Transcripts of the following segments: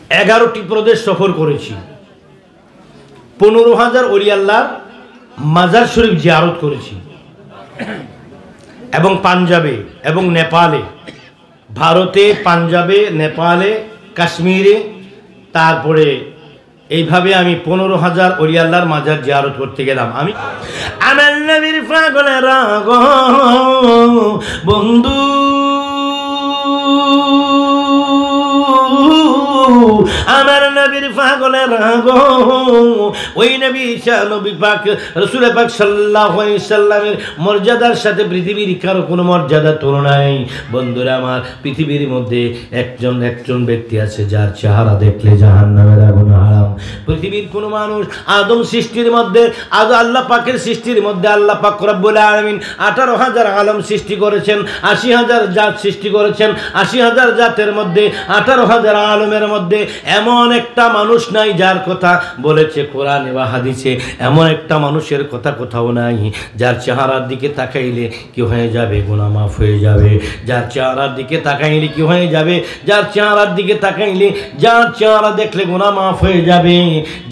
11টি প্রদেশ সফর করেছি, 15,000 ওলি আল্লাহর মাজার শরীফ জিয়ারত করেছি, এবং পাঞ্জাবে এবং নেপালে, ভারতে, পাঞ্জাবে, নেপালে, কাশ্মীরে, তারপরে এইভাবে আমি 15,000 ওলি আল্লাহর মাজার জিয়ারত করতে গেলাম। আমি আমার নবীর পাগলেরা গো বন্ধু, আমার নবীর পাগলেরা গো, ওই নবী নবী পাক রাসূল পাক সাল্লাল্লাহু আলাইহি সাল্লামের মর্যাদার সাথে পৃথিবীর কারো কোনো মর্যাদা তুলনা নাই। বন্ধুরা আমার, পৃথিবীর মধ্যে একজন ব্যক্তি আছে যার চেহারা দেখলে জাহান্নামের আগুন হারাম। পৃথিবীর কোন মানুষ আদম সৃষ্টির মধ্যে, আল্লাহ পাকের সৃষ্টির মধ্যে আল্লাহ পাক রব্বুল আলামিন 18,000 আলম সৃষ্টি করেছেন, 80,000 জাত সৃষ্টি করেছেন। 80,000 জাতের মধ্যে 18,000 আলমের মধ্যে এমন একটা মানুষ নাই যার কথা বলেছে কোরআনে বা হাদিসে। এমন একটা মানুষের কথা কোথাও নাই যার চেহারার দিকে তাকাইলে কি হয়ে যাবে, গুনাহ মাফ হয়ে যাবে। যার চেহারার দিকে তাকাইলে কি হয়ে যাবে, যার চেহারার দিকে তাকাইলে, যার চেহারা দেখলে গুনাহ মাফ হয়ে যাবে,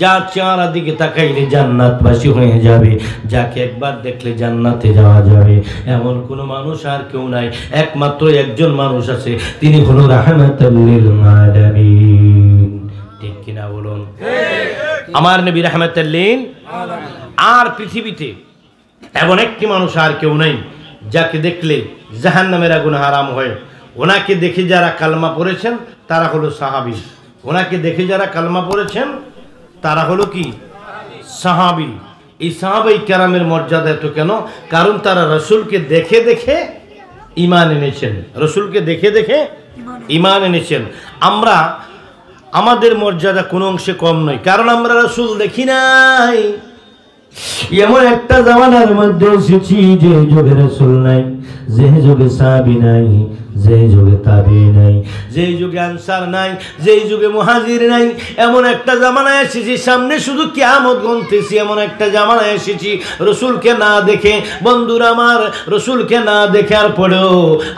যার চেহারার দিকে তাকাইলে জান্নাতবাসী হয়ে যাবে, যাকে একবার দেখলে জান্নাতে যাওয়া যাবে, এমন কোন মানুষ আর কেউ নাই। একমাত্র একজন মানুষ আছে, তিনি হলো রাহমাতুল লিল আলামিন। ঠিক কিনা বলুন? আমার নবী রাহমাতুল লিল আলামিন। আর পৃথিবীতে এমন একটি মানুষ আর কেউ নাই যাকে দেখলে জাহান্নামের আগুন হারাম হয়। ওনাকে দেখে যারা কালমা পড়েছেন তারা হলো সাহাবী। ওনাকে দেখে যারা কালমা পড়েছেন তারা হলো কি? সাহাবী। এই সাহাবায়ে কেরামের মর্যাদা এত কেন? কারণ তারা রাসূলকে দেখে দেখে ঈমান এনেছেন। রাসূলকে দেখে দেখে ঈমান এনেছেন। আমরা আমাদের মর্যাদা কোনো অংশে কম নয়, কারণ আমরা রাসূল দেখি নাই। এমন একটা জামানার মধ্যে এসেছি যে যুগে রাসূল নাই, যে যুগে সাহাবী নাই, যে যুগে তাবী নাই, যে যুগে আনসার নাই, যে যুগে মুহাজির নাই। এমন একটা জামানায় এসেছি, সামনে শুধু কিয়ামত গুনতেছি। এমন একটা জামানায় এসেছি রাসূলকে না দেখে, বন্ধুরা আমার, রাসূলকে না দেখার পরেও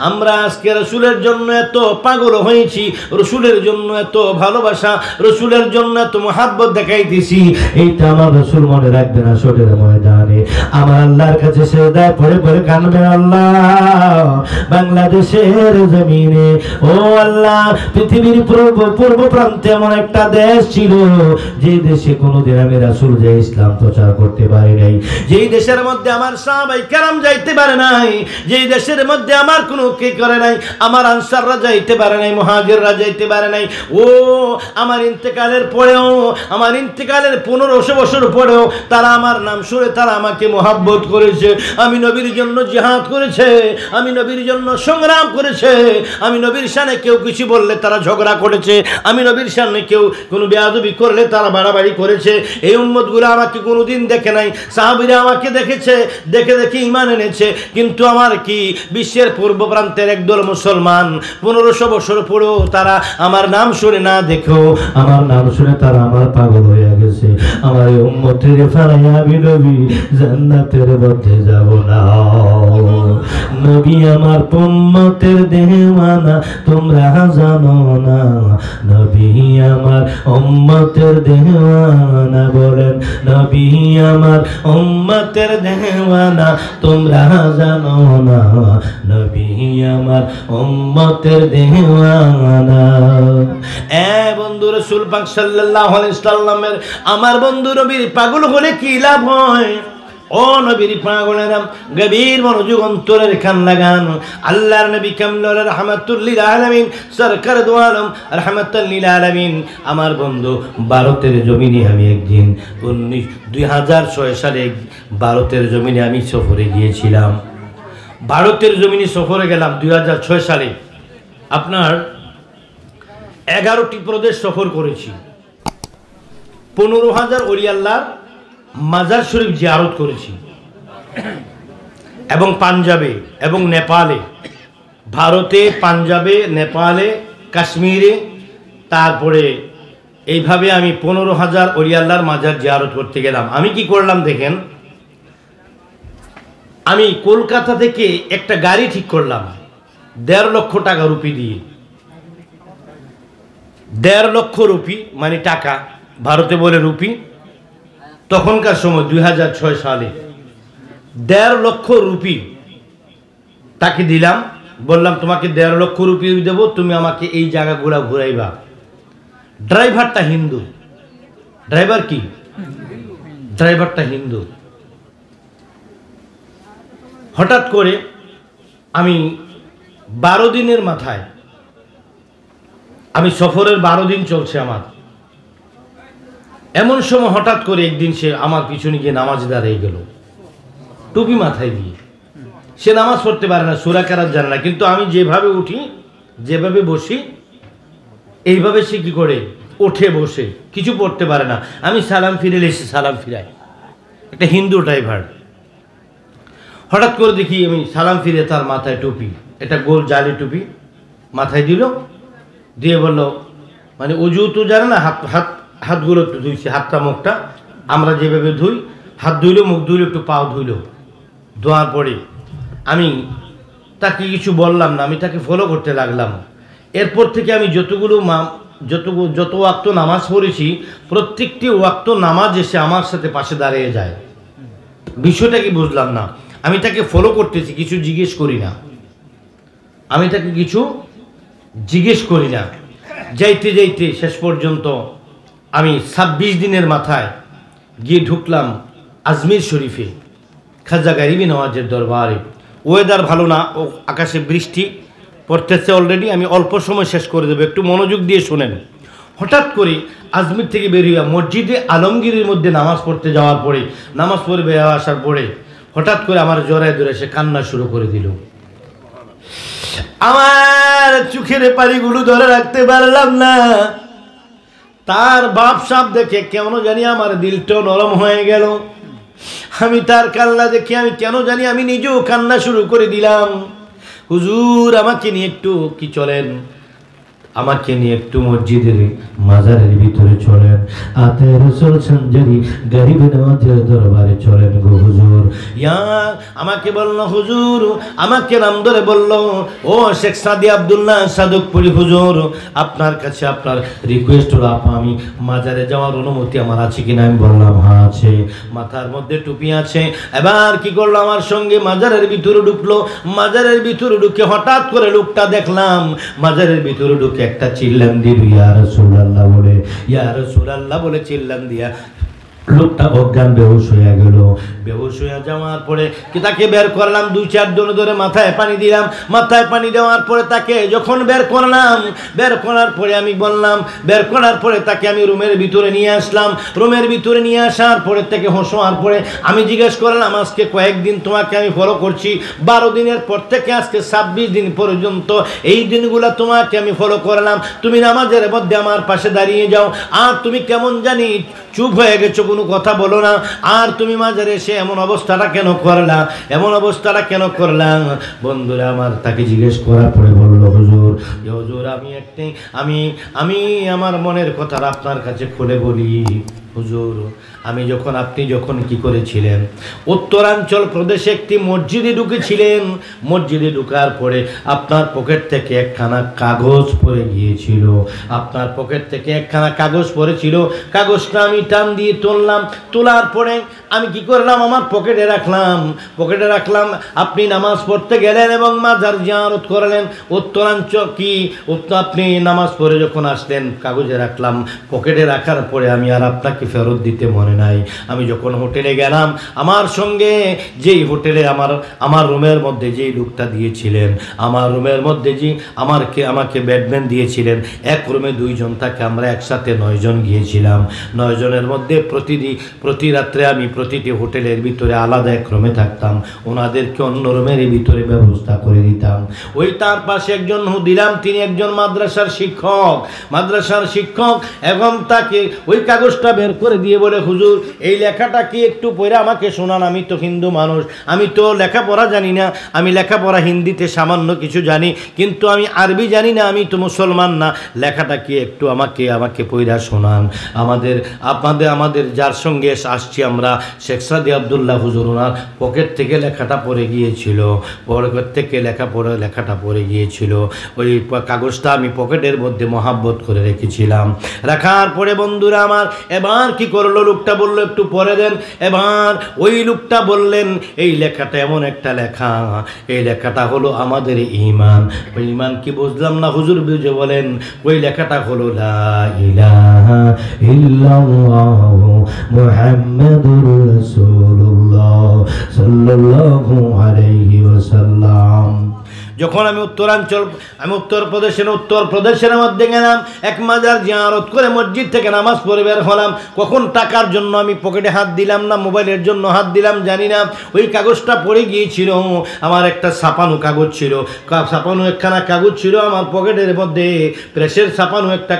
আমরা আজকে রাসূলের জন্য এত পাগল হয়েছি, রাসূলের জন্য এত ভালোবাসা, রাসূলের জন্য এত মহব্বত দেখাইতেছি। এইটা আমার রাসূল মনে রাখবে না। হাসরের ময়দানে আমার আল্লাহর কাছে সিজদায় পড়ে পড়ে কাঁদবে, আল্লাহ বাংলাদেশের জমিনে, ও আল্লাহ পৃথিবীর পূর্ব প্রান্তে এমন একটা দেশ ছিল যে দেশে কোনোদিন আমি রাসূল যে ইসলাম প্রচার করতে পারি নাই, যেই দেশের মধ্যে আমার সাহাবায়ে কেরাম যাইতে পারে নাই, যেই দেশের মধ্যে আমার কোনো কে করে নাই, আমার আনসাররা যাইতে পারে নাই, মুহাজিররা যাইতে পারে নাই। ও আমার ইন্তেকালের পরেও, আমার ইন্তেকালের 1500 বছর পরেও তারা আমার নাম শুনে তারা আমাকে মহব্বত করেছে। আমি নবীর জন্য জিহাদ করেছে, আমি নবীর জন্য সংগ্রাম করেছে, আমি নবীর শানে কেউ কিছু বললে তারা ঝগড়া করেছে, আমি নবীর শানে কেউ কোনো বেয়াদবি করলে তারা বাড়াবাড়ি করেছে। এই উম্মতগুলো আমাকে কোনোদিন দেখে নাই, সাহাবীরা আমাকে দেখেছে, দেখে দেখে ঈমান এনেছে। কিন্তু আমার কি বিশ্বের পূর্ব প্রান্তের একদল মুসলমান 1500 বছর পরেও তারা আমার নাম শুনে না দেখেও আমার নাম শুনে তারা আমার পাগল হয়ে গেছে। আমার এই উম্মতের ফালাইয়া আমি নবী জান্নাতের মধ্যে যাব না। নবী আমার উম্মতের দেওয়ানা তোমরা জানো না, নবী আমার উম্মতের দেওয়ানা, বলেন নবী আমার উম্মতের দেওয়ানা তোমরা জানো না, নবী আমার উম্মতের দেওয়ানা। এ বন্ধু, রাসূল পাক সাল্লাল্লাহু আলাইহি সাল্লামের আমার বন্ধু নবীর পাগল হলে কি লাভ হয়? ও নবীর পাগলেরা, গভীর মনোযোগ অন্তরের কান লাগান। আল্লাহর নবী কামলুর রাহমাতুল লিল আলামিন সরকার দু আলম রাহমাতুল লিল আলামিন আমার বন্ধু ভারতের জমিনে আমি একদিন 2006 সালে ভারতের জমিনে আমি সফরে গিয়েছিলাম। ভারতের জমিনে সফরে গেলাম 2006 সালে। আপনার 11টি প্রদেশ সফর করেছি, 15,000 ওলি আল্লাহর মাজার শরীফ জিয়ারত করেছি, এবং পাঞ্জাবে এবং নেপালে, ভারতে, পাঞ্জাবে, নেপালে, কাশ্মীরে, তারপরে এইভাবে আমি 15,000 ওলি আল্লাহর মাজার জিয়ারত করতে গেলাম। আমি কি করলাম দেখেন, আমি কলকাতা থেকে একটা গাড়ি ঠিক করলাম 1.5 লক্ষ টাকা রুপি দিয়ে। 1.5 লক্ষ রুপি মানে টাকা, ভারতে বলে রুপি, তখনকার সময় 2006 সালে 1.5 লক্ষ রুপি তাকে দিলাম। বললাম তোমাকে 1.5 লক্ষ রুপি দেবো, তুমি আমাকে এই জায়গাগুলো ঘুরাইবা। ড্রাইভারটা হিন্দু। ড্রাইভার কি? ড্রাইভারটা হিন্দু। হঠাৎ করে আমি 12 দিনের মাথায়, আমি সফরের 12 দিন চলছে আমার, এমন সময় হঠাৎ করে একদিন সে আমার পিছনে গিয়ে নামাজ দাঁড়িয়ে গেল, টুপি মাথায় দিয়ে। সে নামাজ পড়তে পারে না, সূরা কেরাত জানে না, কিন্তু আমি যেভাবে উঠি, যেভাবে বসি, এইভাবে সে কি করে ওঠে বসে, কিছু পড়তে পারে না। আমি সালাম ফিরে এসে সালাম ফিরাই, একটা হিন্দু ড্রাইভার। হঠাৎ করে দেখি আমি সালাম ফিরে তার মাথায় টুপি, এটা গোল জালি টুপি মাথায় দিল, দিয়ে বলল, মানে অজু তো জানে না, হাতগুলো একটু ধুইছে, হাতটা মুখটা আমরা যেভাবে ধুই, হাত ধুইল, মুখ ধুইল, একটু পাও ধুইল। ধোয়ার পরে আমি তাকে কিছু বললাম না, আমি তাকে ফলো করতে লাগলাম। এরপর থেকে আমি যত ওয়াক্ত নামাজ পড়েছি, প্রত্যেকটি ওয়াক্ত নামাজ এসে আমার সাথে পাশে দাঁড়িয়ে যায়। বিষয়টা কি বুঝলাম না। আমি তাকে ফলো করতেছি, কিছু জিজ্ঞেস করি না, আমি তাকে কিছু জিজ্ঞেস করি না। যাইতে যাইতে শেষ পর্যন্ত আমি 26 দিনের মাথায় গিয়ে ঢুকলাম আজমির শরীফে, খাজা গারিবি নওয়াজের দরবারে। ওয়েদার ভালো না, ও আকাশে বৃষ্টি পড়তেছে অলরেডি, আমি অল্প সময় শেষ করে দেবো, একটু মনোযোগ দিয়ে শোনেন। হঠাৎ করে আজমির থেকে বেরিয়ে মসজিদে আলমগীরের মধ্যে নামাজ পড়তে যাওয়ার পরে, নামাজ পড়ে বেরিয়ে আসার পরে হঠাৎ করে আমার জড়ায় ধরে সে কান্না শুরু করে দিল। আমার চোখের পানিগুলো ধরে রাখতে পারলাম না। তার বাপ সাপ দেখে কেমন জানি আমার দিলটা নরম হয়ে গেল। আমি তার কান্না দেখে আমি কেন জানি আমি নিজেও কান্না শুরু করে দিলাম। হুজুর আমাকে নিয়ে একটু কি চলেন, আমাকে নিয়ে একটু মসজিদের মাজারের ভিতরে চলেন, আতে রাসূল সঞ্জারি গরিব নওয়াজের দরবারে চলেন গো হুজুর। আমাকে বলল হুজুর, আমাকে নাম ধরে বলল, ও শেখ সাদি আব্দুল্লাহ সাদকপুরি হুজুর, আপনার কাছে আপনার রিকোয়েস্ট হলো, আমি মাজারে যাওয়ার অনুমতি আমার আছে কিনা? আমি বললাম হ্যাঁ আছে। মাথার মধ্যে টুপি আছে। এবার কি করলো, আমার সঙ্গে মাজারের ভিতরে ঢুকলো। মাজারের ভিতরে ঢুকে হঠাৎ করে লোকটা দেখলাম, মাজারের ভিতরে ঢুকে একটা চিল্লান দিল, ইয়া রাসূলুল্লাহ বলে, ইয়া রাসূলুল্লাহ বলে চিল্লান দিয়া লোকটা অজ্ঞান বেহুশ হয়ে গেল। বেহুশ হয়ে যাওয়ার পরে কি তাকে বের করলাম, 2-4 জন ধরে মাথায় পানি দিলাম। মাথায় পানি দেওয়ার পরে তাকে যখন বের করলাম, বের করার পরে আমি বললাম, বের করার পরে তাকে আমি রুমের ভিতরে নিয়ে আসলাম। রুমের ভিতরে নিয়ে আসার পরে থেকে হওয়ার পরে আমি জিজ্ঞেস করলাম, আজকে কয়েকদিন তোমাকে আমি ফলো করছি, 12 দিনের পর থেকে আজকে 26 দিন পর্যন্ত এই দিনগুলো তোমাকে আমি ফলো করলাম, তুমি নামাজের মধ্যে আমার পাশে দাঁড়িয়ে যাও, আর তুমি কেমন জানি চুপ হয়ে গেছো, কোনো কথা বলো না, আর তুমি মাজারে এসে এমন অবস্থাটা কেন করলা, এমন অবস্থাটা কেন করলা? বন্ধুরা আমার তাকে জিজ্ঞেস করার পরে বলল, হুজুর হুজুর আমি আমার মনের কথা আপনার কাছে খুলে বলি। হুজুর আপনি যখন কি করেছিলেন, উত্তরাঞ্চল প্রদেশে একটি মসজিদে ঢুকেছিলেন, মসজিদে ঢুকার পরে আপনার পকেট থেকে একখানা কাগজ পড়ে গিয়েছিল, আপনার পকেট থেকে একখানা কাগজ পড়েছিল, কাগজটা আমি টান দিয়ে তুললাম, তোলার পরে আমি কি করলাম, আমার পকেটে রাখলাম। আপনি নামাজ পড়তে গেলেন এবং মাজার জিয়ারত করলেন, উত্তরাঞ্চল আপনি নামাজ পড়ে যখন আসলেন কাগজে রাখলাম, পকেটে রাখার পরে আমি আর আপনাকে ফেরত দিতে মনে নাই। আমি যখন হোটেলে গেলাম, আমার সঙ্গে যেই হোটেলে আমার রুমের মধ্যে যেই লোকটা দিয়েছিলেন, আমার রুমের মধ্যে যে আমাকে বেডম্যান দিয়েছিলেন, এক রুমে 2 জন থাকে, আমরা একসাথে 9 জন গিয়েছিলাম। 9 জনের মধ্যে প্রতি রাত্রে আমি প্রতিটি হোটেলের ভিতরে আলাদা এক রুমে থাকতাম, ওনাদেরকে অন্য রুমের ভিতরে ব্যবস্থা করে দিতাম। ওই তার পাশে একজন দিলাম, তিনি একজন মাদ্রাসার শিক্ষক এবং তাকে ওই কাগজটা বের বের করে দিয়ে বলে, হুজুর এই লেখাটা কি একটু পড়ে আমাকে শোনান, আমি তো হিন্দু মানুষ, আমি তো লেখাপড়া জানি না, আমি লেখাপড়া হিন্দিতে সামান্য কিছু জানি, কিন্তু আমি আরবি জানি না, আমি তো মুসলমান না, লেখাটা কি একটু আমাকে পড়া শোনান। আমাদের যার সঙ্গে আসছি আমরা, শেখ সাদি আবদুল্লাহ হুজুর, ওনার পকেট থেকে লেখাটা পড়ে গিয়েছিল, পকেট থেকে লেখাটা পড়ে গিয়েছিল। ওই কাগজটা আমি পকেটের মধ্যে মহাব্বত করে রেখেছিলাম। রাখার পরে বন্ধুরা আমার, এবার কি করলো, লোকটা বলল একটু পড়ে দেন। এবার ওই লোকটা বললেন, এই লেখাটা এমন একটা লেখা, এই লেখাটা হলো আমাদের ঈমান। ওই ঈমান কি বুঝলাম না হুজুর, বুঝে বলেন, ওই লেখাটা হলো লা ইলাহা ইল্লাল্লাহু মুহাম্মাদুর রাসূলুল্লাহ সাল্লাল্লাহু আলাইহি ওয়াসাল্লাম। যখন আমি উত্তরপ্রদেশের মধ্যে গেলাম, এক মাজার জিয়ারত করে মসজিদ থেকে নামাজ পড়ে বের হলাম। কখন টাকার জন্য আমি পকেটে হাত দিলাম না মোবাইলের জন্য হাত দিলাম জানি না, ওই কাগজটা পড়ে গিয়েছিল। আমার একটা ছাপানো কাগজ ছিল, ছাপানো একখানা কাগজ ছিল আমার পকেটের মধ্যে, প্রেসের ছাপানো একটা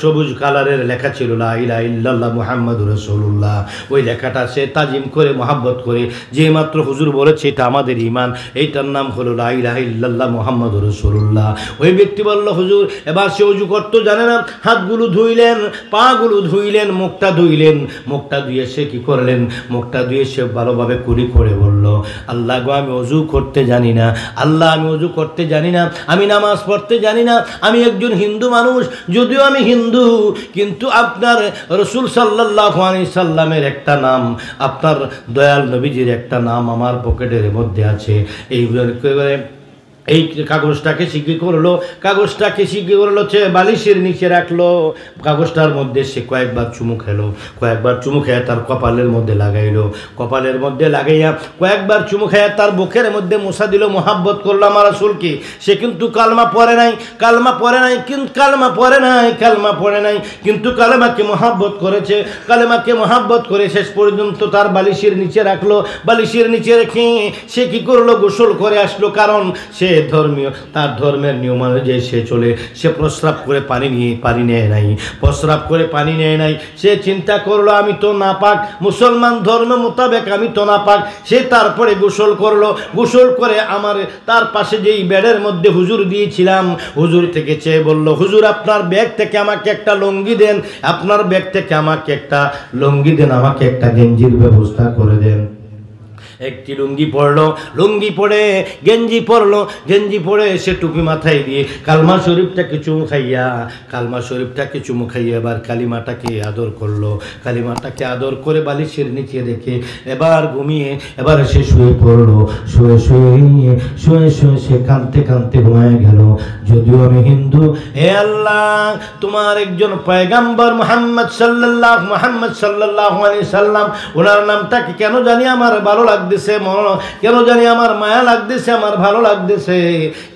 সবুজ কালারের লেখা ছিল লা ইলাহা ইল্লাল্লাহ মুহাম্মাদুর রাসূলুল্লাহ। ওই লেখাটা সে তাজিম করে মহাব্বত করে, যে মাত্র হুজুর বলেছে এটা আমাদের ঈমান, এইটার নাম হলো লা ইলাহা ইল্লাল্লাহ মুহাম্মাদুর রাসূলুল্লাহ। ওই ব্যক্তি বলল, হুজুর এবার সে ওযু করতে জানে না, হাতগুলো ধুইলেন, পাগুলো ধুইলেন, মুখটা ধুইলেন। মুখটা ধুয়ে সে কি করলেন, মুখটা ধুয়ে সে ভালোভাবে কুলি করে বলল, আল্লাহ গো আমি ওযু করতে জানি না, আল্লাহ আমি ওযু করতে জানি না, আমি নামাজ পড়তে জানি না, আমি একজন হিন্দু মানুষ, যদিও আমি হিন্দু, কিন্তু আপনার রাসূল সাল্লাল্লাহু আলাইহি সাল্লামের একটা নাম, আপনার দয়াল নবীজির একটা নাম আমার পকেটের মধ্যে আছে। এই কাগজটাকে শিখি করলো, সে বালিশের নিচে রাখলো। কাগজটার মধ্যে সে কয়েকবার চুমু খেয়ে তার কপালের মধ্যে লাগাইলো, কপালের মধ্যে লাগাইয়া কয়েকবার চুমু খেয়ে তার বুকের মধ্যে মুছা দিল, মোহাব্বত করলো আমার রাসূলকে। সে কিন্তু কালমা পড়ে নাই, কিন্তু কালেমাকে মোহাব্বত করেছে, কালেমাকে মোহাব্বত করে শেষ পর্যন্ত তার বালিশের নিচে রাখলো। বালিশের নিচে রেখে সে কি করলো, গোসল করে আসলো, কারণ সে তার ধর্মের নিয়ম অনুযায়ী সে প্রস্রাব করে পানি নেয় নাই। সে চিন্তা করলো আমি তো নাপাক, মুসলমান ধর্ম মোতাবেক আমি তো নাপাক। সে তারপরে গোসল করলো, গোসল করে তার পাশে যেই বেডের মধ্যে হুজুর দিয়েছিলাম, হুজুর থেকে চেয়ে বলল, হুজুর আপনার ব্যাগ থেকে আমাকে একটা লুঙ্গি দেন, আমাকে একটা গেঞ্জির ব্যবস্থা করে দেন। একটি লুঙ্গি পরে গেঞ্জি পরে সে টুপি মাথায় দিয়ে কালমা শরীফটাকে চুমু খাইয়া এবার কালিমাটাকে আদর করে বালিশের নিচে রেখে এবার ঘুমিয়ে সে শুয়ে পড়লো। শুয়ে সে কাঁদতে ঘুমায় গেল। যদিও আমি হিন্দু, হে আল্লাহ তোমার একজন পয়গম্বর মুহাম্মদ সাল্লাল্লাহু আলাইহি সাল্লাম, ওনার নামটাকে কেন জানি আমার ভালো লাগছে, কেন জানি আমার মায়া লাগতেছে, আমার ভালো লাগতেছে,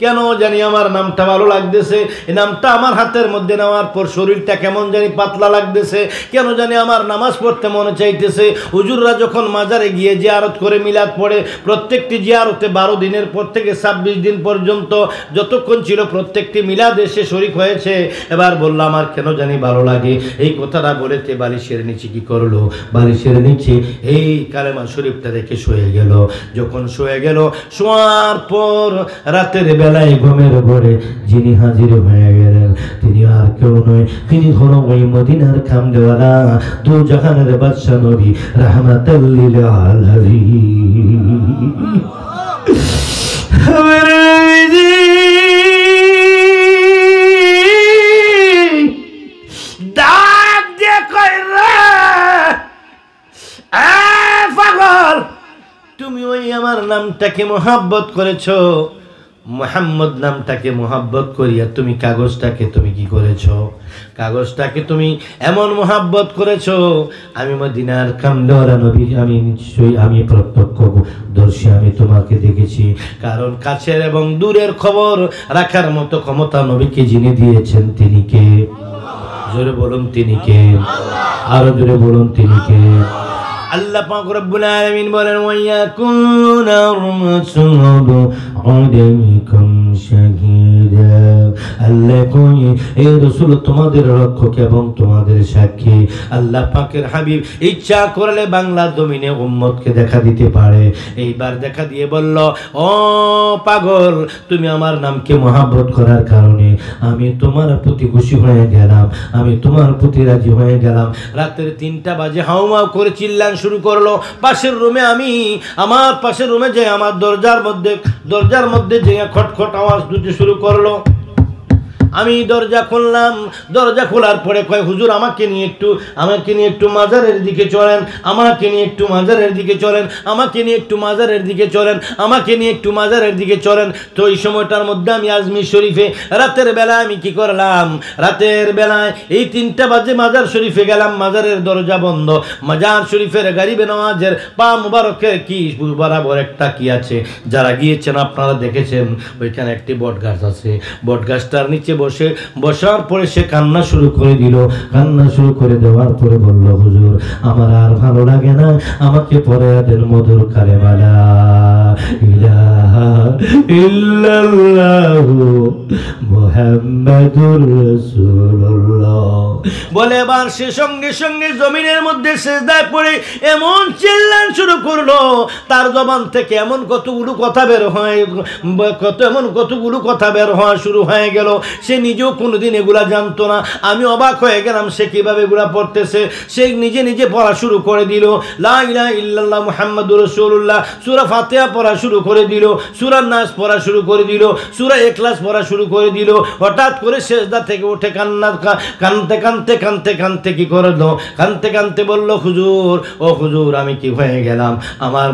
কেন জানি আমার নামটা ভালো লাগতেছে। এই নামটা আমার হাতের মধ্যে নেওয়ার পর শরীরটা কেমন জানি পাতলা লাগতেছে, কেন জানি আমার নামাজ পড়তে মনে চাইতেছে। হুজুররা যখন মাজারে গিয়ে জিয়ারত করে মিলাদ পড়ে, প্রত্যেকটি জিয়ারতে 12 দিনের পর থেকে 26 দিন পর্যন্ত যতক্ষণ ছিল প্রত্যেকটি মিলাদ এসে শরীক হয়েছে। এবার বললাম আমার কেন জানি ভালো লাগে। এই কথাটা বলেতে বালিশের নিচে কি করলো, বালিশের নিচে এই কালেমা শরীফটা রেখে শুয়ে গেল। যখন শুয়ে গেল, শোয়ার পর রাতের বেলায় ঘুমের ঘরে যিনি হাজির হয়ে গেলেন তিনি আর কেউ নয়, তিনি হলো ওই মদিনার কামদেওয়ালা দু জাহানের বাদশা নবী রাহমাতাল লিল আলামিন। ডাক দিয়ে কই রে পাগল, তুমি ওই আমার নামটাকে মোহাব্বত করেছো, মুহাম্মদ নামটাকে মোহাব্বত করিয়া তুমি কাগজটাকে তুমি কি করেছো, কাগজটাকে তুমি এমন মোহাব্বত করেছো। আমি মদিনার কামদেওয়ালা নবী, আমি নিশ্চয়ই আমি প্রত্যক্ষদর্শী, আমি তোমাকে দেখেছি। কারণ কাছের এবং দূরের খবর রাখার মতো ক্ষমতা নবীকে যিনি দিয়েছেন তিনি কে? জোরে বলুন তিনি কে? আরো জোরে বলুন তিনি কে? আল্লাহ পাক রব্বুল আলামিন বলেন, ওয়ায়াকুনা রাসূলু আলাইকুম শাহীদা। আল্লাহ কই এই রাসূল তোমাদের রক্ষক এবং তোমাদের সাক্ষী। আল্লাহ পাকের হাবিব ইচ্ছা করলে বাংলা জমিনে উম্মতকে দেখা দিতে পারে। এইবার দেখা দিয়ে বলল, ও পাগল, তুমি আমার নামকে মহব্বত করার কারণে আমি তোমার প্রতি খুশি হয়ে গেলাম, আমি তোমার প্রতি রাজি হয়ে গেলাম। রাতের 3টা বাজে হাউমাউ করে চিল্লান শুরু করলো। পাশের রুমে আমার পাশের রুমে যে আমার দরজার মধ্যে যে খটখট আওয়াজ দিতে শুরু করলো। আমি দরজা খুললাম। দরজা খোলার পরে কয়, হুজুর আমাকে নিয়ে একটু মাজারের দিকে চলেন, আমাকে নিয়ে একটু মাজারের দিকে চলেন, আমাকে নিয়ে একটু মাজারের দিকে চলেন, আমাকে নিয়ে একটু মাজারের দিকে চলেন। তো এই সময়টার মধ্যে আমি আজমির শরীফে রাতের বেলায় আমি কি করলাম, রাতের বেলায় এই 3টা বাজে মাজার শরীফে গেলাম। মাজারের দরজা বন্ধ। মাজার শরীফের গারিবে নওয়াজের পা মুবারকের কি বরাবর একটা কি আছে, যারা গিয়েছেন আপনারা দেখেছেন, ওইখানে একটি বট গাছ আছে। বট গাছটার নিচে বসার পরে সে কান্না শুরু করে দিল। কান্না শুরু করে দেওয়ার পরে বলল, হুজুর আমার আর ভালো লাগে না, আমাকে পরে দেন মধুর কালেমা লা ইলাহা ইল্লাল্লাহু মুহাম্মাদুর রাসূলুল্লাহ বলে এবার সে সঙ্গে সঙ্গে জমিনের মধ্যে সিজদায় পড়ে এমন চিল্লান শুরু করলো, তার জবান থেকে এমন কতগুলো কথা বের হওয়া শুরু হয়ে গেল। সে নিজেও কোনোদিন এগুলা জানতো না। আমি অবাক হয়ে গেলাম সে কিভাবে এগুলা পড়তেছে। সে নিজে পড়া শুরু করে দিল, লা ইলাহা ইল্লাল্লাহ মুহাম্মাদুর রাসূলুল্লাহ। সূরা ফাতিহা পড়া শুরু করে দিল, সূরা নাস পড়া শুরু করে দিল, সূরা ইখলাস পড়া শুরু করে দিল। হঠাৎ করে সিজদা থেকে উঠে কানতে কি করলো, কানতে বলল, হুজুর, ও হুজুর, আমি কি হয়ে গেলাম, আমার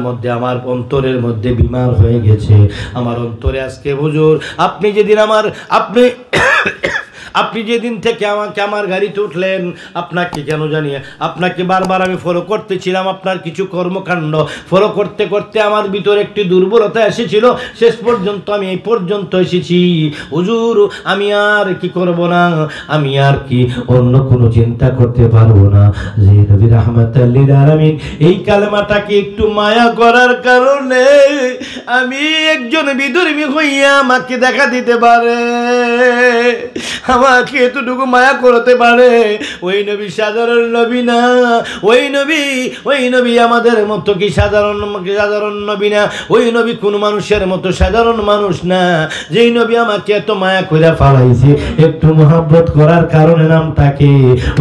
অন্তরের মধ্যে বিমার হয়ে গেছে। আমার অন্তরে আজকে হুজুর আপনি যেদিন থেকে আমার গাড়িতে উঠলেন, আপনাকে কেন জানি আপনাকে বারবার আমি ফলো করতেছিলাম। আপনার কিছু কর্মকাণ্ড ফলো করতে করতে আমার ভিতরে একটি দুর্বলতা এসেছিল। শেষ পর্যন্ত আমি এই পর্যন্ত এসেছি। হুজুর, আমি আর কি করব না, আমি আর কি অন্য কোনো চিন্তা করতে পারবো না। যে নবী রাহমাতাল লিল আলামিন এই কালেমাটাকে একটু মায়া করার কারণে আমি একজন বিধর্মী হইয়া আমাকে দেখা দিতে পারে, আমাকে এতটুকু মায়া করতে পারে। ওই নবী সাধারণ নবী না, ওই নবী আমাদের মতো কি সাধারণ নবী না। ওই নবী কোন মানুষের মতো সাধারণ মানুষ না। যেই নবী আমাকে এত মায়া করে ফালাইছে, একটু মহব্বত করার কারণে নামটাকে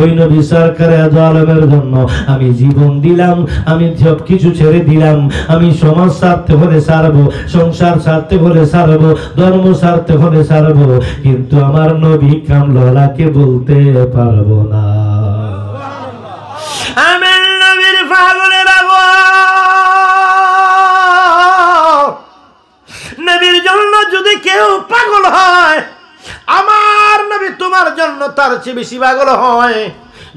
ওই নবী সরকারে আলমের জন্য আমি জীবন দিলাম, আমি সব কিছু ছেড়ে দিলাম। আমি সমাজ ছাড়তে হলে ছাড়বো, সংসার ছাড়তে হলে ছাড়বো, ধর্ম ছাড়তে হলে ছাড়বো, কিন্তু আমার নবী কামলাকে বলতে পারবো না। আমার নবীর পাগলের নবীর জন্য যদি কেউ পাগল হয়, আমার নবী তোমার জন্য তার চেয়ে বেশি পাগল হয়।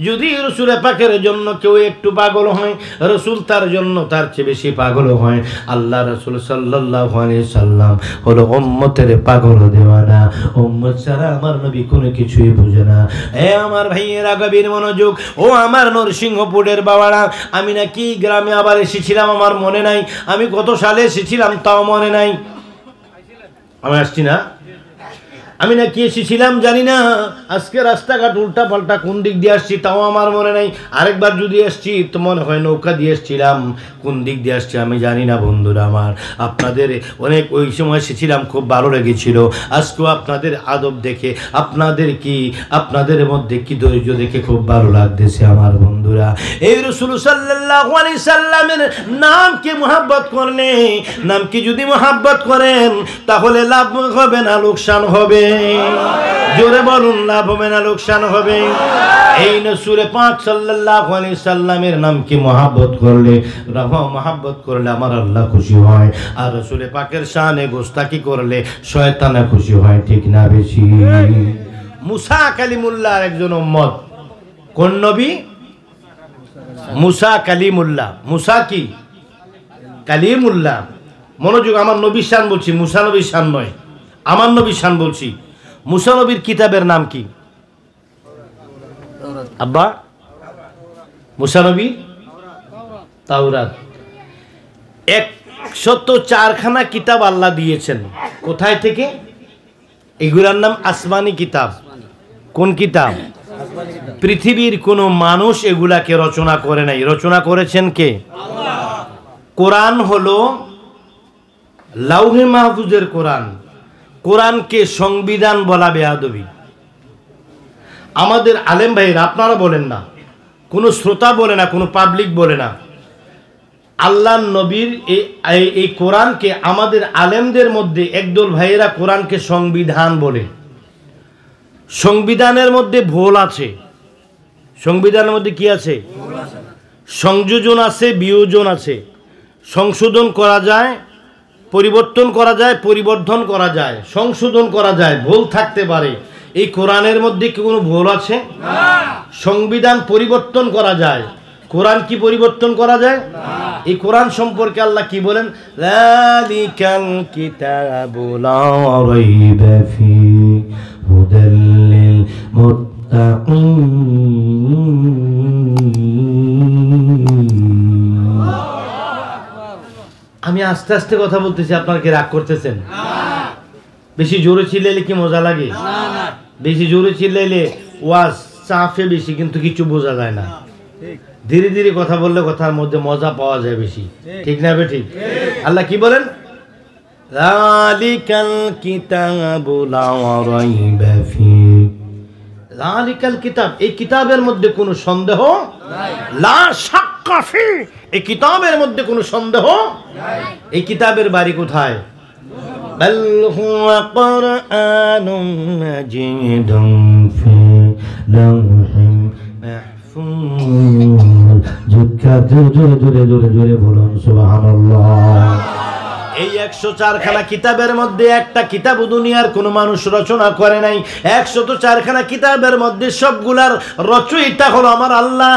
যদি রসুল পাকের জন্য কেউ একটু পাগল হয়, রসুল তার জন্য তার চেয়ে বেশি পাগল হয়। আল্লাহ রসুল সাল্লাল্লাহু আলাইহি সাল্লাম হলো উম্মতের পাগল দেওয়ানা। উম্মত ছাড়া আমার নবী কোনো কিছুই বুঝে না। আমার ভাইয়েরা গভীর মনোযোগ। ও আমার নরসিংহপুরের বাবারা, আমি নাকি গ্রামে আবার এসেছিলাম, আমার মনে নাই আমি কত সালে এসেছিলাম, তাও মনে নাই। আমি আসছি না, আমি না কি এসেছিলাম জানি না। আজকে রাস্তাঘাট উল্টা পাল্টা, কোন দিক দিয়ে আসছি তাও আমার মনে নাই। আরেকবার যদি আসছি তো মনে হয় নৌকা দিয়ে এসেছিলাম, কোন দিক দিয়ে আসছি আমি জানি না। বন্ধুরা আমার, আপনাদের অনেক ওই সময় এসেছিলাম, খুব ভালো লেগেছিল। আজকেও আপনাদের আদব দেখে, আপনাদের মধ্যে কি ধৈর্য দেখে খুব ভালো লাগতেছে আমার বন্ধুরা। এই রাসূল সাল্লাল্লাহু আলাইহি সাল্লামের নামকে মুহাব্বত করলে, নামকে যদি মুহাব্বত করেন তাহলে লাভ হবে না লোকসান হবে। জোরে বলুন, লাভ হবে না লোকসান হবে। এই রাসূল পাক সাল্লাল্লাহু আলাইহি সাল্লামের নামকে মুহাব্বত করলে আমার আল্লাহ খুশি হয়। আর রাসূল পাকের শানে গোস্তাকি করলে শয়তানে খুশি হয়, ঠিক না বেশি? মুসা কালিমুল্লাহ একজন উম্মত। কোন নবী? মুসা কালিমুল্লাহ। মুসা কি? কালিমুল্লাহ। মনোযোগ, আমার নবীর শান বলছি, মুসা নবীর শান নয়, আমার নবীর শান বলছি। মুসা নবীর কিতাবের নাম কি আব্বা? মুসা নবী তাওরাত। 104খানা কিতাব আল্লাহ দিয়েছেন। কোথায় থেকে? এগুলার নাম আসমানি কিতাব। কোন কিতাব? পৃথিবীর কোনো মানুষ এগুলাকে রচনা করে নাই। রচনা করেছেন কে? কোরআন হলো লাউহে মাহফুজের কোরআন। কোরআনকে সংবিধান বলা বেয়াদবি। আমাদের আলেম ভাইরা, আপনারা বলেন না, কোনো শ্রোতা বলে না, কোনো পাবলিক বলে না, আল্লাহর নবীর এই কোরআনকে আমাদের আলেমদের মধ্যে একদল ভাইয়েরা কোরআনকে সংবিধান বলে। সংবিধানের মধ্যে ভুল আছে। সংবিধানের মধ্যে কি আছে? সংযোজন আছে, বিয়োজন আছে। সংশোধন করা যায়, পরিবর্তন করা যায়, পরিবর্ধন করা যায়, সংশোধন করা যায়, ভুল থাকতে পারে। এই কোরআনের মধ্যে কি কোনো ভুল আছে? সংবিধান পরিবর্তন করা যায়, কোরআন কি পরিবর্তন করা যায়? এই কোরআন সম্পর্কে আল্লাহ কি বলেন? যালিকাল কিতাবু লা রাইবা ফীহি হুদাল লিল মুত্তাকিন। আমি আস্তে আস্তে কথা বলতেছি, আপনারা কি রাগ করতেছেন? বেশি জোরে চিল্লাইলে কি মজা লাগে? বেশি জোরে চিল্লাইলে ওয়াজ চাপে বেশি, কিন্তু কিছু বোঝা যায় না। ধীরে ধীরে কথা বললে কথার মধ্যে মজা পাওয়া যায় বেশি। ঠিক না বে? ঠিক। আল্লাহ কি বলেন? যালিকাল কিতাবু লা রাইবা ফীহি। যালিকাল কিতাব, এই কিতাবের মধ্যে কোনো সন্দেহ নাই। লা শাক্কা ফীহি, এই কিতাবের মধ্যে কোনো সন্দেহ নাই। এই কিতাবের বাড়ি কোথায়? বাল হুয়া কুরআনুম মাজিদুন ফী লাওহিন মাহফুজ। জোরে জোরে জোরে বলুন সুবহানাল্লাহ। এই 104 খানা কিতাবের মধ্যে একটা কিতাব দুনিয়ার কোন মানুষ রচনা করে নাই। 104 খানা কিতাবের মধ্যে সবগুলার রচয়িতা হলো আমার আল্লাহ।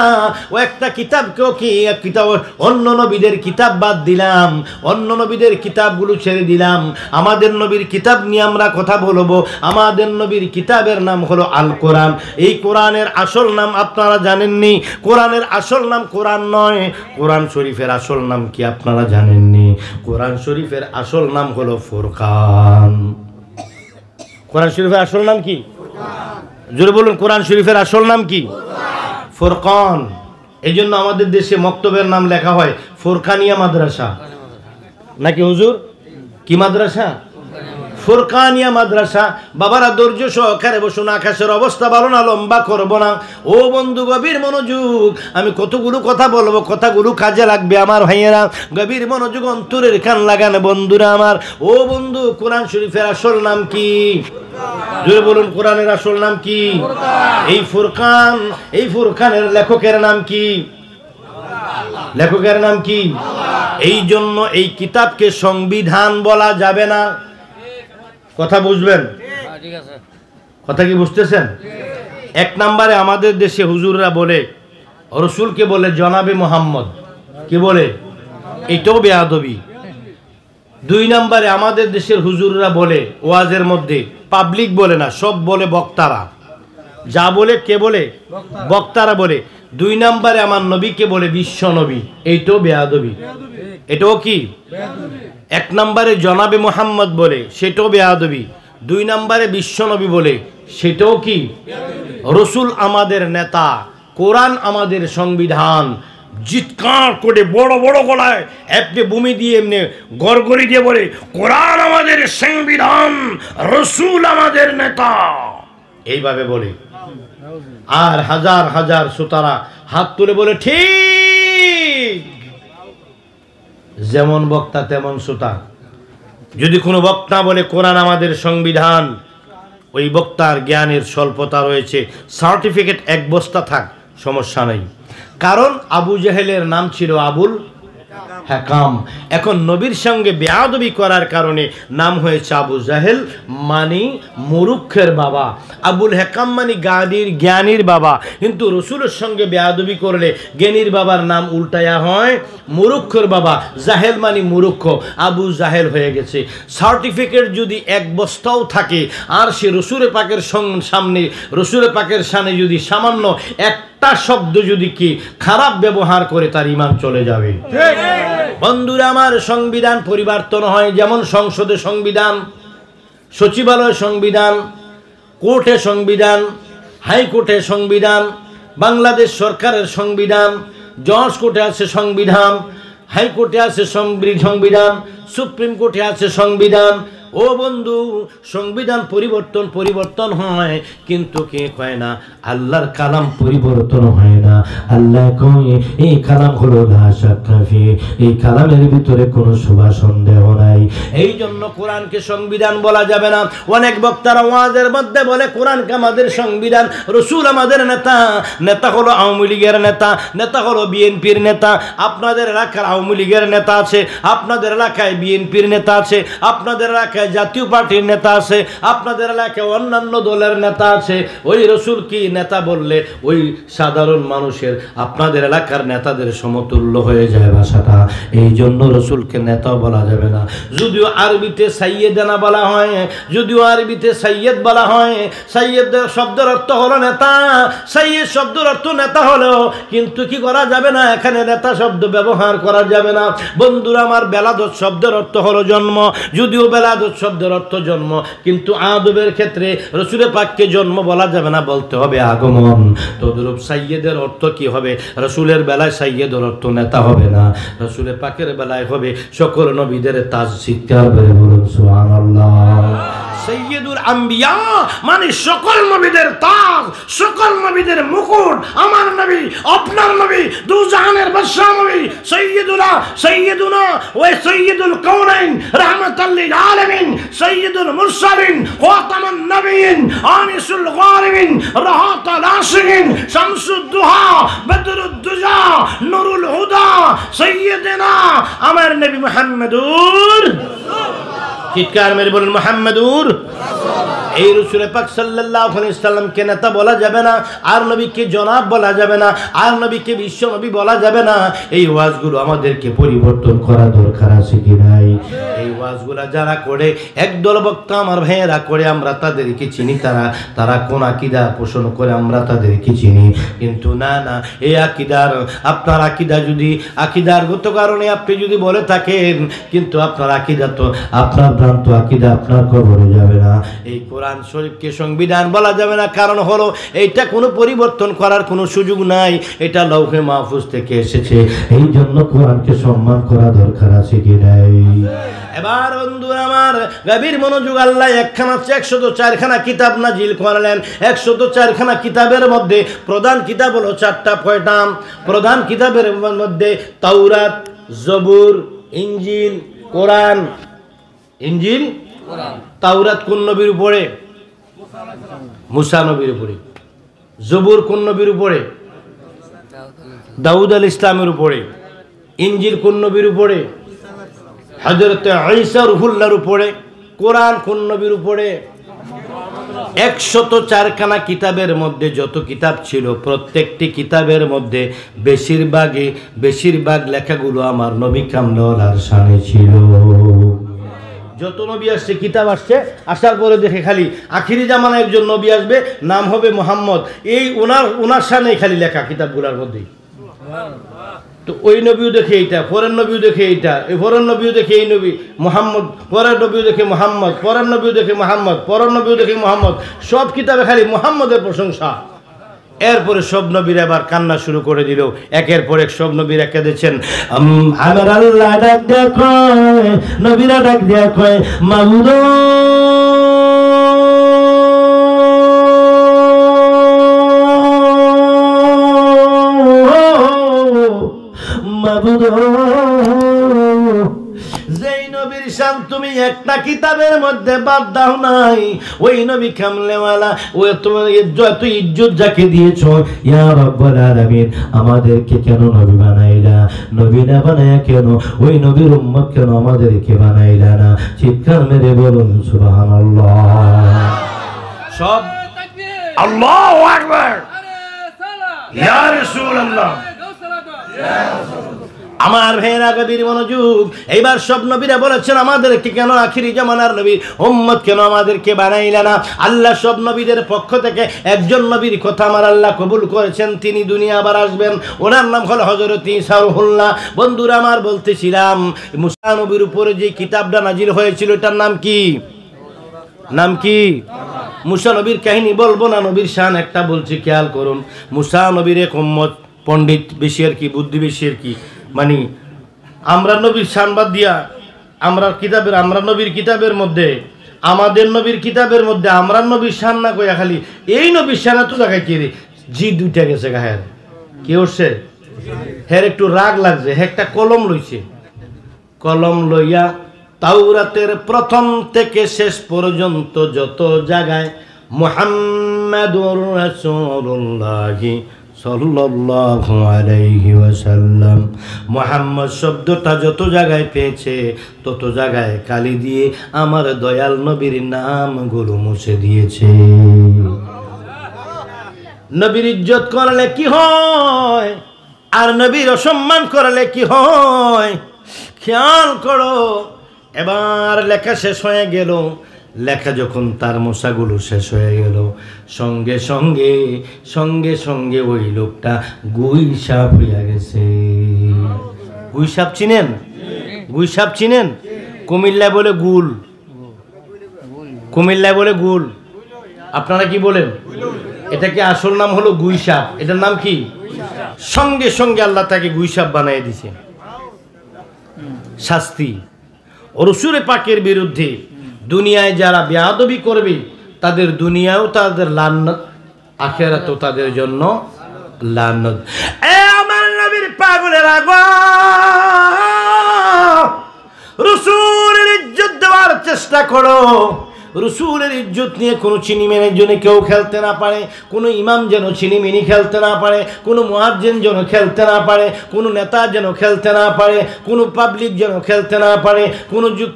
ও একটা কিতাবকেও কি এক কিতাব, অন্য নবীদের কিতাব বাদ দিলাম, অন্য নবীদের কিতাবগুলো ছেড়ে দিলাম। আমাদের নবীর কিতাব নিয়ে আমরা কথা বলবো। আমাদের নবীর কিতাবের নাম হলো আল কোরআন। এই কোরআনের আসল নাম আপনারা জানেননি। কোরআনের আসল নাম কোরআন নয়। কোরআন শরীফের আসল নাম কি আপনারা জানেননি? কোরআন শরীফের আসল নাম হলো ফুরকান। কোরআন শরীফের আসল নাম কি? জোরে বলুন, কোরআন শরীফের আসল নাম কি? ফুরকান। এই জন্য আমাদের দেশে মক্তবের নাম লেখা হয় ফুরকানিয়া মাদ্রাসা, নাকি হুজুর? কি মাদ্রাসা? ফুরকানিয়া মাদ্রাসা। বাবারা ধৈর্য সহকারে বসুন, আকাশের অবস্থা ভালো না, লম্বা করব না। ও বন্ধু গভীর মনোযোগ, আমি কতগুলো কথা বলবো, কথাগুলো কাজে লাগবে আমার ভাইয়েরা। গভীর মনোযোগ, অন্তরের কান লাগান বন্ধুরা আমার। ও বন্ধু, কোরআন শরীফের আসল নাম কি? জোরে বলুন, কোরআনের আসল নাম কি? এই ফুরকান। এই ফুরকানের লেখকের নাম কি? লেখকের নাম কি? এই জন্য এই কিতাবকে সংবিধান বলা যাবে না। কথা বুঝবেন? কথা কি বুঝতেছেন? এক নম্বরে আমাদের দেশে হুজুররা বলে, রসুলকে বলে জনাবে মোহাম্মদ। কি বলে? এটাও বেয়াদবি। 2 নম্বরে আমাদের দেশের হুজুররা বলে ওয়াজের মধ্যে, পাবলিক বলে না, সব বলে বক্তারা। যা বলে কে বলে? বক্তারা বলে। 2 নম্বরে আমার নবীকে বলে বিশ্ব নবী। এইটাও বেয়াদবি। এটাও কি? 1 নম্বরে জনাবে মোহাম্মদ বলে, সেটাও বেয়াদবি। 2 নম্বরে বিশ্ব নবী বলে, সেটাও কি? রসুল আমাদের নেতা, কোরআন আমাদের সংবিধান। চিৎকার করে বড় বড় গলায় এমনি ভূমি দিয়ে এমনি গড়গড়ি দিয়ে বলে, কোরআন আমাদের সংবিধান, রসুল আমাদের নেতা, এইভাবে বলে। আর হাজার হাজার শ্রোতারা হাত তুলে বলে ঠিক। যেমন বক্তা তেমন শ্রোতা। যদি কোনো বক্তা বলে কোরআন আমাদের সংবিধান, ওই বক্তার জ্ঞানের স্বল্পতা রয়েছে। সার্টিফিকেট 1 বস্তা থাক, সমস্যা নেই। কারণ আবু জেহেলের নাম ছিল আবুল হাকাম। এখন নবীর সঙ্গে বেয়াদবি করার কারণে নাম হয়েছে আবু জাহেল, মানে মুরুক্ষের বাবা। আবুল হাকাম মানে জ্ঞানীর বাবা। কিন্তু রসুলের সঙ্গে বেয়াদবি করলে জ্ঞানীর বাবার নাম উল্টায়া হয় মুরুক্ষের বাবা। জাহেল মানে মুরুক্ষ, আবু জাহেল হয়ে গেছে। সার্টিফিকেট যদি 1 বস্তাও থাকে, আর সে রসুলের পাকের সামনে, রসুলের পাকের সামনে যদি সামান্য একটা শব্দ যদি কি খারাপ ব্যবহার করে, তার ঈমান চলে যাবে। বন্ধুরা আমার, সংবিধান পরিবর্তন হয়। যেমন সংসদে সংবিধান, সচিবালয় সংবিধান, কোর্টে সংবিধান, হাইকোর্টে সংবিধান, বাংলাদেশ সরকারের সংবিধান, জজ কোর্টে আছে সংবিধান, হাইকোর্টে আছে সংবিধান, সুপ্রিম কোর্টে আছে সংবিধান। ও বন্ধু, সংবিধান পরিবর্তন হয়, কিন্তু কে কয় না আল্লাহর কালাম পরিবর্তন হয় না। আল্লাহ কয় এই কালাম হলো লা শাক্কা ফি, এই কালামের ভিতরে কোনো শুভা সন্দেহ নাই। এই জন্য কোরআনকে সংবিধান বলা যাবে না। অনেক বক্তারা ওয়াজের মধ্যে বলে কোরআনকে আমাদের সংবিধান, রাসূল আমাদের নেতা, নেতা হলো আওয়ামী লীগের নেতা, নেতা হলো বিএনপির নেতা। আপনাদের এলাকার আওয়ামী লীগের নেতা আছে, আপনাদের এলাকায় বিএনপির নেতা আছে, আপনাদের এলাকায় জাতীয় পার্টির নেতা আছে, আপনাদের এলাকায় অন্যান্য দলের নেতা আছে। ওই রসুল কি নেতা বললে ওই সাধারণ মানুষের আপনাদের এলাকার নেতাদের সমতুল্য হয়ে যায় ভাষাটা। এই জন্য রসুলকে নেতা বলা যাবে না। যদিও আরবিতে সাইয়েদানা বলা হয়, যদিও আরবিতে সাইয়েদ বলা হয়, সাইয়েদ শব্দের অর্থ হলো নেতা, সাইয়েদ শব্দের অর্থ নেতা হলেও কিন্তু কি করা যাবে না, এখানে নেতা শব্দ ব্যবহার করা যাবে না। বন্ধুরা আমার, বেলাদত শব্দের অর্থ হলো জন্ম, যদিও বেলাদত শব্দের অর্থ জন্ম, কিন্তু আদবের ক্ষেত্রে রসুলের পাককে জন্ম বলা যাবে না, বলতে হবে আগমন। তদরূপ সাইয়েদের অর্থ কি হবে? রসুলের বেলায় সাইয়েদের অর্থ নেতা হবে না, রসুলের পাকের বেলায় হবে সকল নবীদের তাজ। চিৎকার করে বলুন সুবহানাল্লাহ। সৈয়দুল আম্বিয়া মানে সকল নবীদের তাজ, সকল নবীদের মুকুট। আমার নবী, আপনার নবী, দু জাহানের বাদশা নবী, সৈয়দুনা ওয়া সৈয়দুল কাউনাইন রাহমাতাল লিল আলামিন, সৈয়দুল মুরসালিন, খাতামুন নবিয়িন, আনিসুল গারিবিন, রাহাতুল আশিকিন, শামসুদ দুহা, বদরুদ দুজা, নূরুল হুদা, সৈয়দনা আমার নবী মুহাম্মদুর। চিৎকার মেরে বলেন মুহাম্মদুর। এই রাসূল পাক সাল্লাল্লাহু আলাইহি সাল্লামকে নেতা বলা যাবে না, আর নবীকে জনাব বলা যাবে না, আর নবীকে বিশ্ব নবী বলা যাবে না। এই ওয়াজগুলো আমাদেরকে পরিবর্তন করা দরকার আছে কি নাই? এই ওয়াজগুলা যারা করে, একদল বক্তা আমার ভাইয়েরা করে, আমরা তাদেরকে চিনি, তারা কোন আকীদা পোষণ করে আমরা তাদেরকে চিনি। কিন্তু না, এই আকীদার, আপনার আকীদা যদি আকীদারগত কারণে আপনি যদি বলে থাকেন, কিন্তু আপনার আকীদা তো, আপনার ভ্রান্ত আকীদা আপনার কবরে যাবে না। এই কোরআন শরীফকে সংবিধান বলা যাবে না, কারণ হলো এইটা কোনো পরিবর্তন করার কোনো সুযোগ নাই, এটা লৌহে মাহফুজ থেকে এসেছে। এই জন্য কোরআনকে সম্মান করা দরকার আছে কি নাই? এবার বন্ধুরা আমার, গভীর মনোযোগ, আল্লাহ একখানা 104খানা কিতাব নাজিল করলেন। 104খানা কিতাবের মধ্যে প্রধান কিতাব হলো 4টা। কয়টা প্রধান কিতাবের মধ্যে? তাওরাত, জবুর, ইনজিল, কোরআন। ইনজিল, তাওরাত কোন নবীর উপরে? মুসা নবীর উপরে। জবুর কোন নবীর উপরে? দাউদ আলাইহিস সালামের উপরে। ইনজিল কোন নবীর উপরে? হযরত ঈসা রূহুল্লাহর উপরে। কোরআন কোন নবীর উপরে? 104খানা কিতাবের মধ্যে যত কিতাব ছিল, প্রত্যেকটি কিতাবের মধ্যে বেশিরভাগ লেখাগুলো আমার নবী কামলিওয়ালার শানে ছিল। যত নবী আসছে, কিতাব আসছে, আসার পরে দেখে খালি আখিরি জামানায় একজন নবী আসবে, নাম হবে মুহাম্মদ, এই ওনার শানে খালি লেখা কিতাবগুলোর মধ্যে। তো ওই নবীও দেখে এইটা, পরের নবীও দেখে এইটা, এই পরের নবীও দেখে এই নবী মুহাম্মদ, পরের নবীও দেখে মুহাম্মদ, পরের নবীও দেখে মুহাম্মদ, পরের নবীও দেখে মুহাম্মদ। সব কিতাবে খালি মুহাম্মদের প্রশংসা। এরপরে সব নবীরা এবার কান্না শুরু করে দিল, একের পর এক সব নবীরা কেঁদেছেন। আমার আল্লাহ ডাক দেয়া কয়, নবীরা ডাক দেয়া কয়, মাবুদ মাবুদ, যেই নবীর শান তুমি একটা কিতাবের মধ্যে বাদ দাও নাই, ওই নবী কামলিওয়ালা, ওই তোমার যত ইজ্জত যাকে দিয়েছো, ইয়া রাব্বুল আলামিন, আমাদেরকে কেন নবী বানাইলা? নবী না বানায়া কেন ওই নবীর উম্মত কেন আমাদেরকে বানাইলা না? চিৎকার মেরে বলুন সুবহানাল্লাহ। সব আল্লাহু আকবার, ইয়া রাসূলুল্লাহ। আমার ভাইয়েরা, গভীর মনোযোগ। এইবার সব নবীরা বলেছেন, আমাদেরকে কেন আখিরি জামানার নবী উম্মত কেন আমাদেরকে বানাইলা না? আল্লাহ সব নবীদের পক্ষ থেকে একজন নবীর কথা আমার আল্লাহ কবুল করেছেন, তিনি দুনিয়া আবার আসবেন, ওনার নাম হলো হযরত ঈসা রূহুল্লাহ। বন্ধুরা আমার, বলতেছিলাম মুসা নবীর উপরে যে কিতাবটা নাজিল হয়েছিল, এটার নাম কি? নাম কি? মুসা নবীর কাহিনী বলবো না, নবীর শান একটা বলছি, খেয়াল করুন। মুসা নবীর এক উম্মত, পণ্ডিত বেশি আর কি, বুদ্ধি বেশি আর কি, মানে আমরা নবীর শান বাদ দিয়া আমরা নবীর কিতাবের মধ্যে, আমাদের নবীর কিতাবের মধ্যে আমরা নবীর শান না কইয়া খালি এই নবীর শান তো জায়গায় কি রে জি দুইটা গেছে গায়ের কি উঠছে, হের একটু রাগ লাগছে, একটা কলম লইছে, কলম লইয়া তাওরাতের প্রথম থেকে শেষ পর্যন্ত যত জায়গায় মুহাম্মাদুর রাসূলুল্লাহি সাল্লাল্লাহু আলাইহি ওয়াসাল্লাম মুহাম্মদ শব্দটা যত জায়গায় পেয়েছে তত জায়গায় কালি দিয়ে আমার দয়াল নবীর নামগুলো মুছে দিয়েছে। নবীর ইজ্জত করলে কি হয় আর নবীর অসম্মান করলে কি হয়, খেয়াল করো। এবার লেখা শেষ হয়ে গেল, লেখা যখন তার মশাগুলো শেষ হয়ে গেল, সঙ্গে সঙ্গে সঙ্গে সঙ্গে ওই লোকটা গুইসাপ হইয়া গেছে। গুইসাপ চিনেন? গুইসাপ চিনেন? কুমিল্লায় বলে গুল, কুমিল্লায় বলে গুল, আপনারা কি বলেন? এটা কি আসল নাম হলো গুইসাপ, এটার নাম কি? সঙ্গে সঙ্গে আল্লাহ তাকে গুইসাপ বানিয়ে দিছে। শাস্তি রাসূল পাকের বিরুদ্ধে দুনিয়ায় যারা বেয়াদবি করবে তাদের দুনিয়াও তাদের লানত, আখিরাতেও তাদের জন্য লানত। এ আমার নবীর পাগলের আগো, রাসূলের ইজ্জত দেওয়ার চেষ্টা করো। রাসূলের ইজ্জত নিয়ে কোনো চিনিমেনের জন্য কেউ খেলতে না পারে, কোনো ইমাম যেন চিনিমিনি খেলতে না পারে, কোনো মুয়াজ্জিন যেন খেলতে না পারে, কোনো নেতা যেন খেলতে না পারে, কোনো পাবলিক যেন খেলতে না পারে,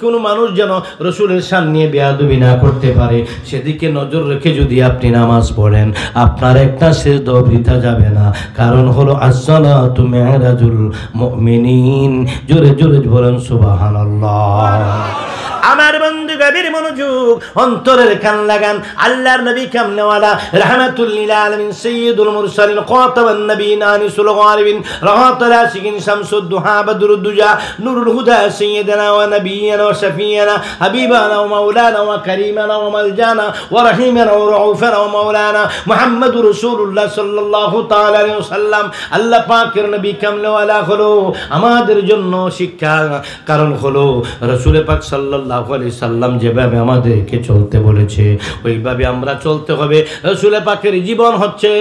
কোনো মানুষ যেন রাসূলের শান নিয়ে বেয়াদবি না করতে পারে। সেদিকে নজর রেখে যদি আপনি নামাজ পড়েন আপনার একটা সিজদা বৃথা যাবে না। কারণ হলো as-salatu mi'rajul mu'minin। জোরে জোরে বলেন সুবহানাল্লাহ। আমার বন্ধু গভীর মনোযোগ, অন্তরের কান লাগান। আল্লাহর নবী কামনেওয়ালা রাহমাতুল লিল আলামিন সাইয়্যিদুল মুরসালিন খাতামান নবিয়িন আনিসুল গারিবিন রাহাতুল আশিকিন শামসুদ দুহা বদরুদ দুজা নূরুল হুদা সাইয়্যিদানা ওয়া নবিয়্যানা ওয়া শাফিয়ানা হাবিবানা ওয়া মাওলানা ওয়া কারীমানা ওয়া মালজানা ওয়া রহিমানা ওয়া রাউফানা ওয়া মাওলানা মুহাম্মাদুর রাসূলুল্লাহ সাল্লাল্লাহু তাআলা আলাইহি ওয়াসাল্লাম। আল্লাহ পাকের নবী কামনেওয়ালা হলো আমাদের জন্য শিক্ষা। কারণ হলো রাসূল পাক সাল্লাল্লাহু আলাইহি সাল্লাম যেভাবে আমাদেরকে চলতে বলেছে ওইভাবে আমরা চলতে হবে। রাসূল পাকের জীবন হচ্ছে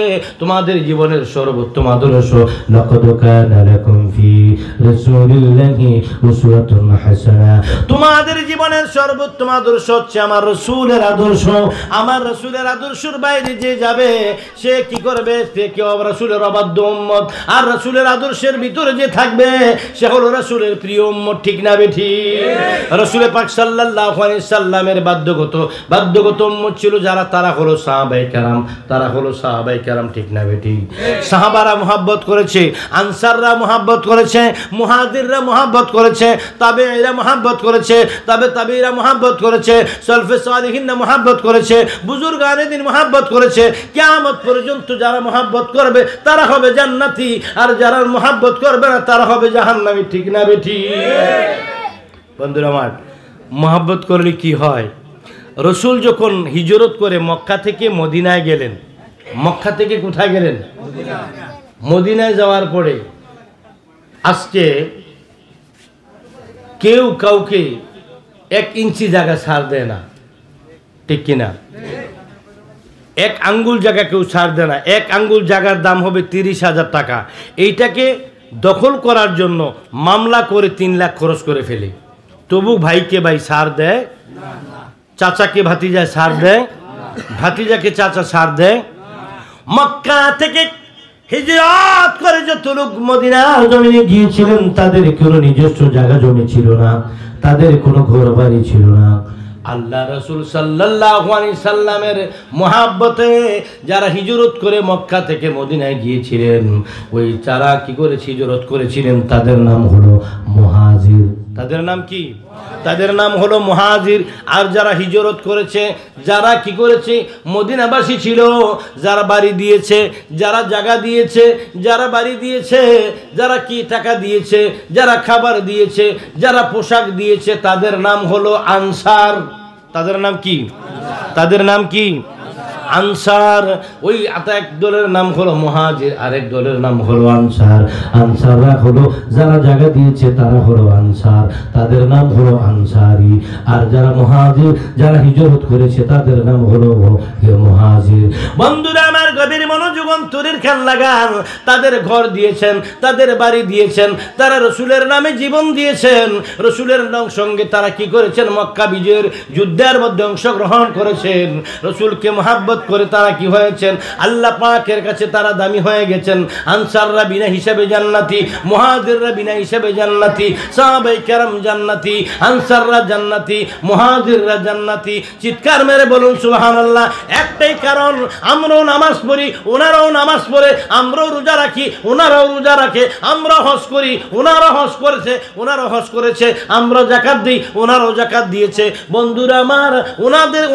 তোমাদের জীবনের সর্বোত্তম আদর্শ। লাকাদ কানা লাকুম ফি রাসূলিল্লাহি উসওয়াতুন হাসানা। তোমাদের জীবনের সর্বোত্তম আদর্শ হচ্ছে আমার রাসূলের আদর্শ। আমার রাসূলের আদর্শের বাইরে যে যাবে সে কি করবে? সে কি রাসূলের অবাধ্য উম্মত। আর রাসূলের আদর্শের ভিতরে যে থাকবে সে হলো রাসূলের প্রিয় উম্মত। ঠিক না বেঠি? রাসূল পাক সাল্লাল্লাহু আলাইহি সাল্লামের বাধ্যগত উম্মত ছিল যারা, তারা হলো সাহাবায়ে কেরাম, তারা হলো সাহাবায়ে কেরাম। ঠিক না বেটি? সাহাবারা মুহাব্বত করেছে, আনসাররা মুহাব্বত করেছে, মুহাজিররা মুহাব্বত করেছে, তাবেঈরা মুহাব্বত করেছে, তাবেঈরা মুহাব্বত করেছে, সালফে সালিহিনরা মুহাব্বত করেছে, বুজুর্গানে দিন মুহাব্বত করেছে। কিয়ামত পর্যন্ত যারা মুহাব্বত করবে তারা হবে জান্নাতি, আর যারা মুহাব্বত করবে না তারা হবে জাহান্নামী। ঠিক না বেটি? বন্ধুরা আমার, মহব্বত করলে কি হয়? রসুল যখন হিজরত করে মক্কা থেকে মদিনায় গেলেন, মক্কা থেকে কোথায় গেলেন? মদিনায় যাওয়ার পরে আজকে কেউ কাউকে 1 ইঞ্চি জায়গা ছাড় দেয় না। ঠিক কিনা? 1 আঙ্গুল জায়গা কেউ ছাড় দেয় না। 1 আঙ্গুল জায়গার দাম হবে 30,000 টাকা। এইটাকে দখল করার জন্য মামলা করে 3 লাখ খরচ করে ফেলে। তবু ভাইকে ভাই ছাড় দেয়, চাচাকে ভাতিজায় ছাড় দেয়, ভাতিজাকে চাচা ছাড় দেয়। মক্কা থেকে হিজরত করে যত লোক মদিনার জমিনে গিয়েছিলেন তাদের কোনো নিজস্ব জায়গা জমি ছিল না, তাদের কোনো ঘর বাড়ি ছিল না। আল্লাহ রাসূল সাল্লাল্লাহু আলাইহি সাল্লামের মহব্বতে যারা হিজরত করে মক্কা থেকে মদিনায় গিয়েছিলেন, ওই যারা কি করে হিজরত করেছিলেন তাদের নাম হলো মুহাজির। তাদের নাম কি? তাদের নাম হলো মুহাজির। আর যারা হিজরত করেছে, যারা কি করেছে, মদিনাবাসী ছিল, যারা বাড়ি দিয়েছে, যারা জায়গা দিয়েছে, যারা বাড়ি দিয়েছে, যারা কি টাকা দিয়েছে, যারা খাবার দিয়েছে, যারা পোশাক দিয়েছে, তাদের নাম হলো আনসার। তাদের নাম কি? তাদের নাম কি? আনসার। ওই এক দলের নাম হলো মুহাজির, আরেক দলের নাম হলো আনসার। আনসাররা হলো যারা জায়গা দিয়েছে তারা হলো আনসার, তাদের নাম হলো আনসারি। আর যারা মুহাজির, যারা হিজরত করেছে তাদের নাম হলো মুহাজির। বন্ধুরা আমার, গভীর মনোযোগ অন্তরের খেয়াল লাগান। তাদের ঘর দিয়েছেন, তাদের বাড়ি দিয়েছেন, তারা রসুলের নামে জীবন দিয়েছেন। রসুলের সঙ্গে তারা কি করেছেন? মক্কা বিজয়ের যুদ্ধের মধ্যে অংশগ্রহণ করেছেন। রসুলকে মহাব্বত করে তারা কি হয়েছেন? আল্লাহ পাকের কাছে তারা দামি হয়ে গেছেন। আনসাররা বিনা হিসাবে জান্নাতি, মুহাজিররা বিনা হিসাবে জান্নাতি, সাহাবায়ে কেরাম জান্নাতি, আনসাররা জান্নাতি, মুহাজিররা জান্নাতি। চিৎকার মেরে বলুন সুবহানাল্লাহ। একটাই কারণ, আমরাও নামাজ পড়ি, ওনারাও নামাজ পড়ে, আমরাও রোজা রাখি, ওনারাও রোজা রাখে, আমরা হজ করি, ওনারা হজ করেছে, ওনারাও হজ করেছে, আমরা যাকাত দিই, ওনারাও যাকাত দিয়েছে। বন্ধুরা আমার,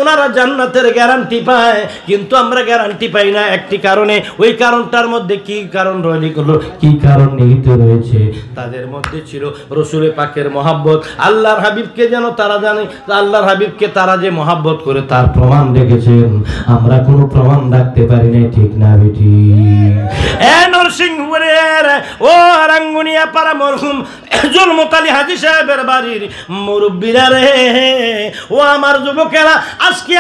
ওনারা জান্নাতের গ্যারান্টি পায়, কিন্তু আমরা গ্যারান্টি পাই না একটি কারণে। ওই কারণটার মধ্যে কি কারণ রইলো, কি কারণ নিহিত রয়েছে? তাদের মধ্যে ছিল রসুল পাকের মহাব্বত। আল্লাহর হাবিবকে যেন তারা জানে, আল্লাহর হাবিবকে তারা যে মহাব্বত করে তার প্রমাণ রেখেছেন। আমরা কোনো প্রমাণ রাখতে পারি না, ঠিক না বেটি? নরসিংপুরের ও রাঙ্গুনিয়া পাড়া মরহুম জুলমত আলী হাজী সাহেবের বাড়ির মুরব্বীরা রে, ও আমার যুবকেরা, আজকে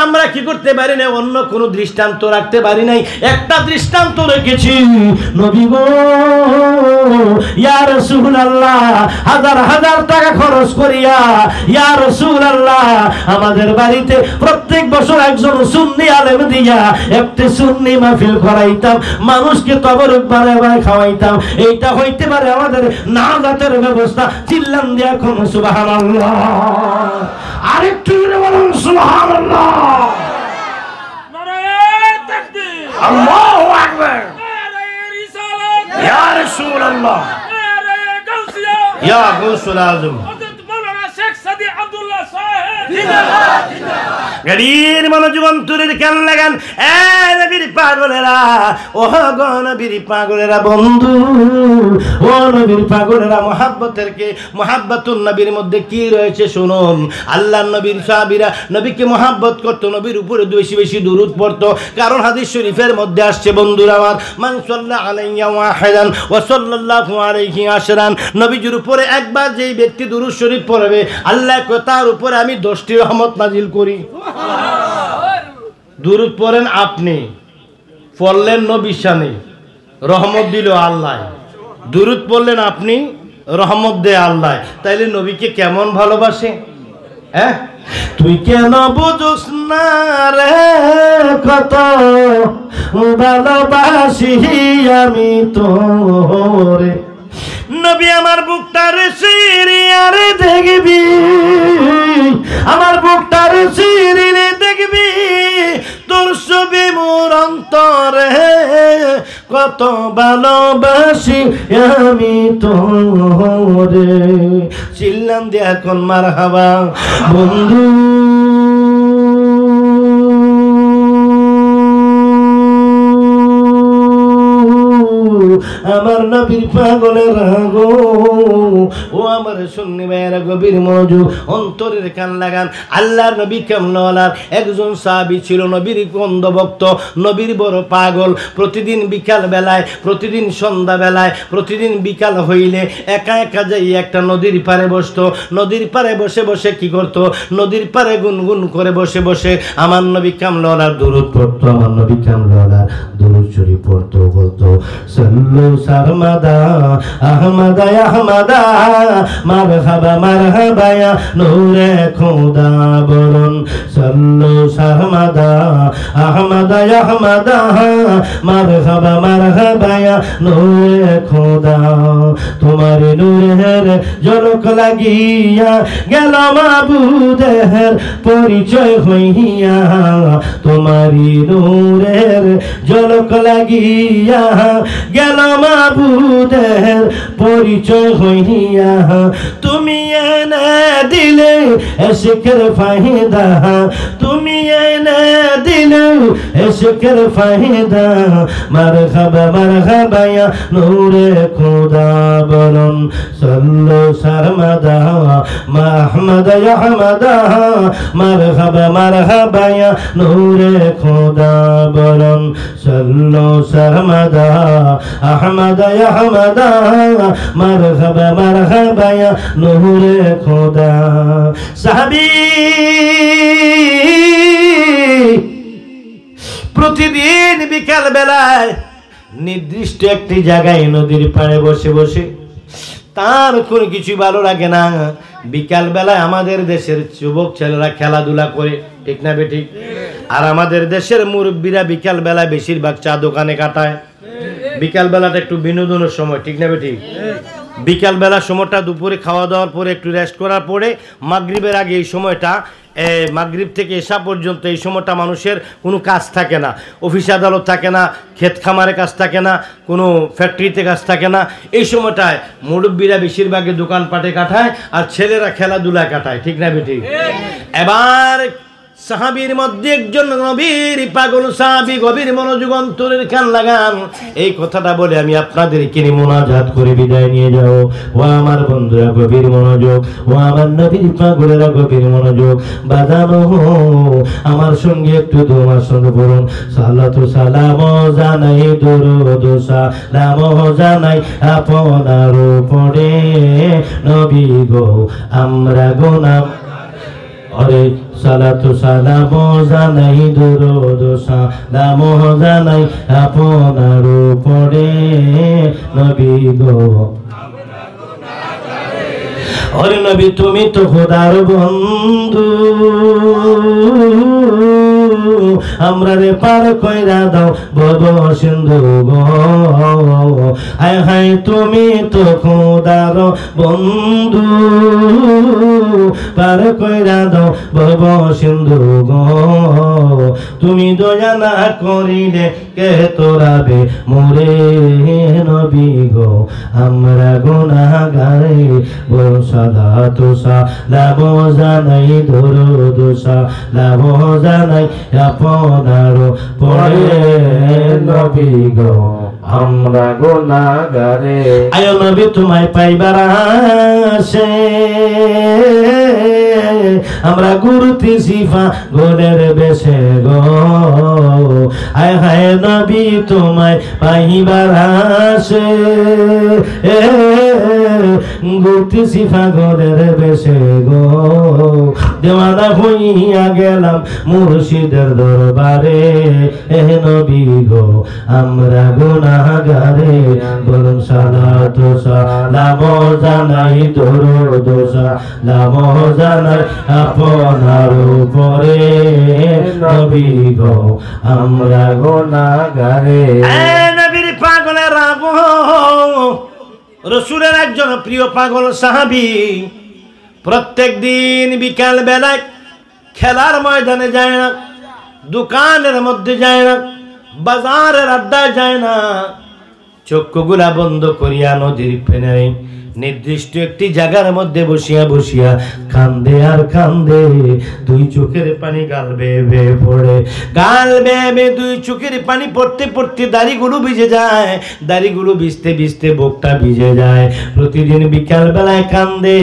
আমরা কি করতে পারি না? অন্য কোনো দৃষ্টান্ত রাখতে পারি নাই। একটা দৃষ্টান্ত রেখেছি, নবী গো ইয়া রাসূলুল্লাহ, হাজার হাজার টাকা খরচ করিয়া ইয়া রাসূলুল্লাহ আমাদের বাড়িতে প্রত্যেক বছর একজন সুন্নি আলেম দিয়া একটা সুন্নি মাহফিল করাইতাম, মানুষকে তবরুক বানায় খাওয়াইতাম। এইটা হইতে পারে আমাদের নাজাতের ব্যবস্থা। চিল্লান দিয়া কোন সুবহানাল্লাহ, আরেকটু বলুন সুবহানাল্লাহ, নারে তাকবীর, আল্লাহু আকবার, নারে রিসালাত, ইয়া রাসূলুল্লাহ, নারে গাউসিয়া, ইয়া গাউসুল আজম, হযরত মাওলানা শেখ সাদি আব্দুল্লাহ সাহেব জিন্দাবাদ, জিন্দাবাদ। গরির মনোযোগ অন্তরের কান লাগান। এ নবীর পাগলেরা, ও গো নবীর পাগলেরা, বন্ধু ও নবীর পাগলেরা, মুহাব্বতুন নবীর মধ্যে কি রয়েছে শুনুন। আল্লাহর নবীর সাহাবীরা নবীকে মুহাব্বত করত, নবীর উপরে বেশি বেশি দুরূদ পড়তো। কারণ হাদিস শরীফের মধ্যে আসছে, বন্ধুরা আমার, মান সাল্লা আলাইয়া ওয়াহিদান ওয়া সাল্লাল্লাহু আলাইহি আশরান, নবীর উপরে একবার যেই ব্যক্তি দুরূদ শরীফ পড়বে, আল্লাহ তার উপরে আমি 10টি রহমত নাজিল করি। দুরূদ পড়েন আপনি, পড়লেন নবী শানে, রহমত দিল আল্লাহ। দুরূদ পড়লেন আপনি, রহমত দেয় আল্লাহ। তাইলে নবীকে কেমন ভালোবাসে? হ্যাঁ, তুই কেন বুঝোস না রে কত ভালোবাসি আমি তোরে। নবী আমার বুকটারে সিরিয়ারে দেখবি, আমার বুকটারে সিরিয়ারে দেখবি, তোর ছবি মোর অন্তরে কত ভালোবাসি আমি তোরে। চিল্লাম দিয়া কোন মারহাবা বন্ধু। আমার নবীর পাগলেরা গো, ও আমার সুন্নি ভাইয়েরা, গভীর মনোযোগ অন্তরের কান লাগান। আল্লাহর নবী কামলাওয়ালার একজন সাহাবী ছিল, নবীর অন্ধভক্ত, নবীর বড় পাগল। প্রতিদিন বিকাল বেলায়, প্রতিদিন সন্ধ্যা বেলায়, প্রতিদিন বিকাল হইলে একা একা যাই একটা নদীর পাড়ে বসতো। নদীর পাড়ে বসে বসে কি করতো? নদীর পাড়ে গুনগুন করে বসে বসে আমার নবী কামলাওয়ালার দুরূদ পড়তো। আমার নবী কামলাওয়ালার দুরূদ শরীফ পড়তো, বলতো সাল্লু সারমাদা আহমদা আহমদা মারহাবা মারহাবা ইয়া নূরে খোদা, বলুন সাল্লু সারমাদা আহমদা আহমদা মারহাবা মারহাবা ইয়া নূরে খোদা। তোমার নূরের ঝলক লাগিয়া গেল মাবুদের পরিচয় হইয়া, তোমারি নূরের ঝলক লাগিয়া গেল মাবুদের পরিচয় হইয়া। তুমি এনে দিলে এশকের ফায়দা, তুমি এনে দিলো ইশকের ফায়দা মারহাবা ইয়া নূরে খোদা বলুন সাল্লু সারমাদা মাহমুদ ইয়া হামাদা মারহাবা ইয়া নূরে খোদা বলুন সাল্লু সারমাদা আহমদ ইয়া হামাদা মারহাবা ইয়া নূরে খোদা। সাহাবী প্রতিদিন বিকাল বেলায় নির্দিষ্ট একটি জায়গায় নদীর পাড়ে বসে বসে, তার কোনো কিছু ভালো লাগে না, বিকাল বেলায় আমাদের দেশের যুবক ছেলেরা খেলাধুলা করে, ঠিক না বেঠিক? আর আমাদের দেশের মুরব্বীরা বিকাল বেলায় বেশিরভাগ চা দোকানে কাটায়। বিকাল বেলাটা একটু বিনোদনের সময়, ঠিক না বেঠিক? বিকাল বেলার সময়টা দুপুরে খাওয়া দাওয়ার পরে একটু রেস্ট করার পরে মাগরিবের আগে এই সময়টা, মাগরিব থেকে এশা পর্যন্ত এই সময়টা মানুষের কোনো কাজ থাকে না, অফিস আদালত থাকে না, ক্ষেত খামারে কাজ থাকে না, কোনো ফ্যাক্টরিতে কাজ থাকে না। এই সময়টায় মুরব্বীরা বেশিরভাগে দোকানপাটে কাটায় আর ছেলেরা খেলাধুলায় কাটায়, ঠিক না বেঠিক? এবার সাহাবীর মধ্যে একজন নবীর পাগল সাহাবী গভীর মনোযোগ অন্তরের কান লাগান, এই কথাটা বলে আমি আপনাদেরকে মোনাজাত করে বিদায় নিয়ে যাব। ও আমার বন্ধুরা গভীর মনোযোগ, ও আমার নবীর পাগলেরা গভীর মনোযোগ। বাজানো আমার সঙ্গে একটু তোমার সঙ্গে বলুন সালাতু সালাম জানাই দরুদ সালাম জানাই আপনার উপরে নবী গো আমরা গোলাম। আরে সালাতু সালাম জানাই দরুদ সালাম জানাই আপনার উপরে নবী গো। আরে নবী তুমি তো খোদার বন্ধু, আমরা রে পার কইরা দাও ভব সিন্ধু গো। হায় হায় তুমি তো খোদার বন্ধু, পার কইরা দাও ভব সিন্ধু গো। তুমি দয়া না করিলে কে তোরাবে মোরে নবী গো আমরা গুনাহগারে। বল সালাতু সালাম জানাই দরুদ সালাম জানাই আপনার পরে নবী গো আমরা গুনাহগারে। আয় নবী তোমায় পাইবার আসে আমরা গুরুতি সিফা গোলের বেশে গো। হায় হায় নবী তোমায় পাইবার আসে গুরুতি সিফা গোলের বেশে গো। দেওয়ানা হইয়া গেলাম মুর্শিদের দরবারে নবী গো আমরা গুনাহগারে। বলুন সালাতু সালাম জানাই দরুদ সালাম জানাই আপনার উপরে নবী গো আমরা গুনাহগারে। নবীর পাগলের রাগো রসুলের একজন প্রিয় পাগল সাহাবী প্রত্যেক দিন বিকাল বেলায় খেলার ময়দানে যায় না, দোকানের মধ্যে যায় না, বাজারের আড্ডায় যায় না, চক্ষুগুলা বন্ধ করিয়া নদীর ফেনায় নির্দিষ্ট একটি জায়গার মধ্যে বসিয়া বসিয়া কান্দে আর কান্দে। দুই চোখের পানি গাল বেয়ে বেয়ে পড়ে, গাল বেয়ে বেয়ে দুই চোখের পানি পড়তে পড়তে দাড়িগুলো ভিজে যায়, দাড়িগুলো ভিজতে ভিজতে বুকটা ভিজে যায়। প্রতিদিন বিকাল বেলায় কান্দে,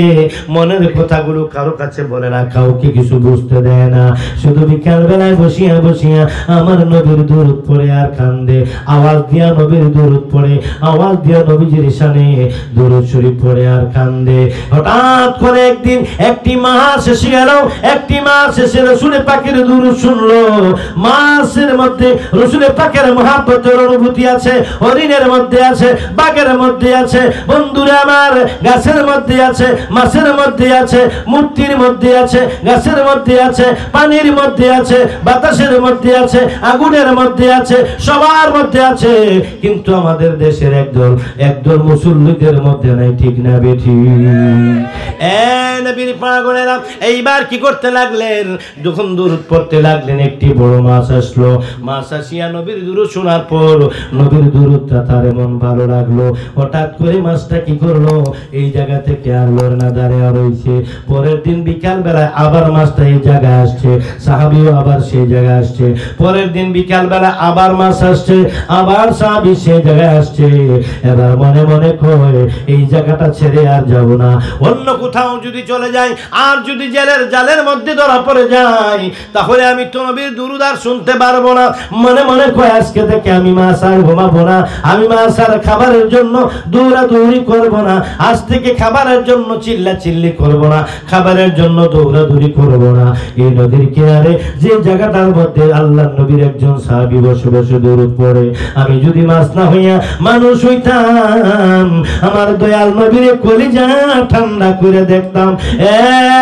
মনের কথাগুলো কারো কাছে বলে না, কাউকে কিছু বুঝতে দেয় না, শুধু বিকাল বেলায় বসিয়া বসিয়া আমার নবীর দরুদ পড়ে আর কান্দে। আওয়াজ দিয়া নবীর দরুদ পড়ে, আওয়াজ দিয়া নবীজির শানে দরুদ শরীফ পড়ে আর কান্দে। হঠাৎ করে একদিন একটি মাস এসে গেল, একটি মাস এসে রসুলের পাকের দরুদ শুনলো। মাসের মধ্যে রসুলের পাকের মহাব্বতের অনুভূতি আছে, হরিণের মধ্যে আছে, বাঘের মধ্যে আছে, বন্ধুরা আমার গাছের মধ্যে আছে, মাছের মধ্যে আছে, মূর্তির মধ্যে আছে, গাছের মধ্যে আছে, পানির মধ্যে আছে, বাতাসের মধ্যে আছে, আগুনের মধ্যে আছে, সবার মধ্যে আছে। কিন্তু আমাদের দেশের একদল মুসল্লিদের মধ্যে নাই। ঠিক না বেঠি? নবীর পাগলেরা এইবার কি করতে লাগলেন? যখন দুরূদ পড়তে লাগলেন, একটি বড় মাছ আসলো। মাছ আসিয়া নবীর দুরূদ শোনার পর নবীর দুরূদটা তার এমন ভালো লাগলো, হঠাৎ করে মাছটা কি করলো, এই জায়গা থেকে আর লড়ে না, দাঁড়িয়ে রয়েছে। পরের দিন বিকাল বেলায় আবার মাছটা এই জায়গায় আসছে, সাহাবীও আবার সেই জায়গায় আসছে। পরের দিন বিকাল বেলা আবার মাছ আসছে, আবার সাহাবী সেই জায়গায় আসছে। এবার মনে মনে কয় এই জায়গাটা ছেড়ে আর যাব না, অন্য কোথাও যদি চলে যাই, আর যদি জেলের জালের মধ্যে ধরা পড়ে যাই, তাহলে আমি তো নবীর দুরূদ আর শুনতে পারবো না। মনে মনে কয় আজকে থেকে আমি মাছ আর ঘুমাবো না, আমি মাছ আর খাবারের জন্য দৌড়াদৌড়ি করবো না, আজ থেকে খাবারের জন্য চিল্লা চিল্লি করবো না, খাবারের জন্য দৌড়াদৌড়ি করবো না। এই নদীর কিনারে যে জায়গাটার মধ্যে আল্লাহর নবীর একজন সাহাবী বসে বসে দুরূদ পড়ে, আমি যদি মাছ না হইয়া মানুষ হইতাম, আমার দয়াল নবীর কলিজা ঠান্ডা করে দেখতাম। এ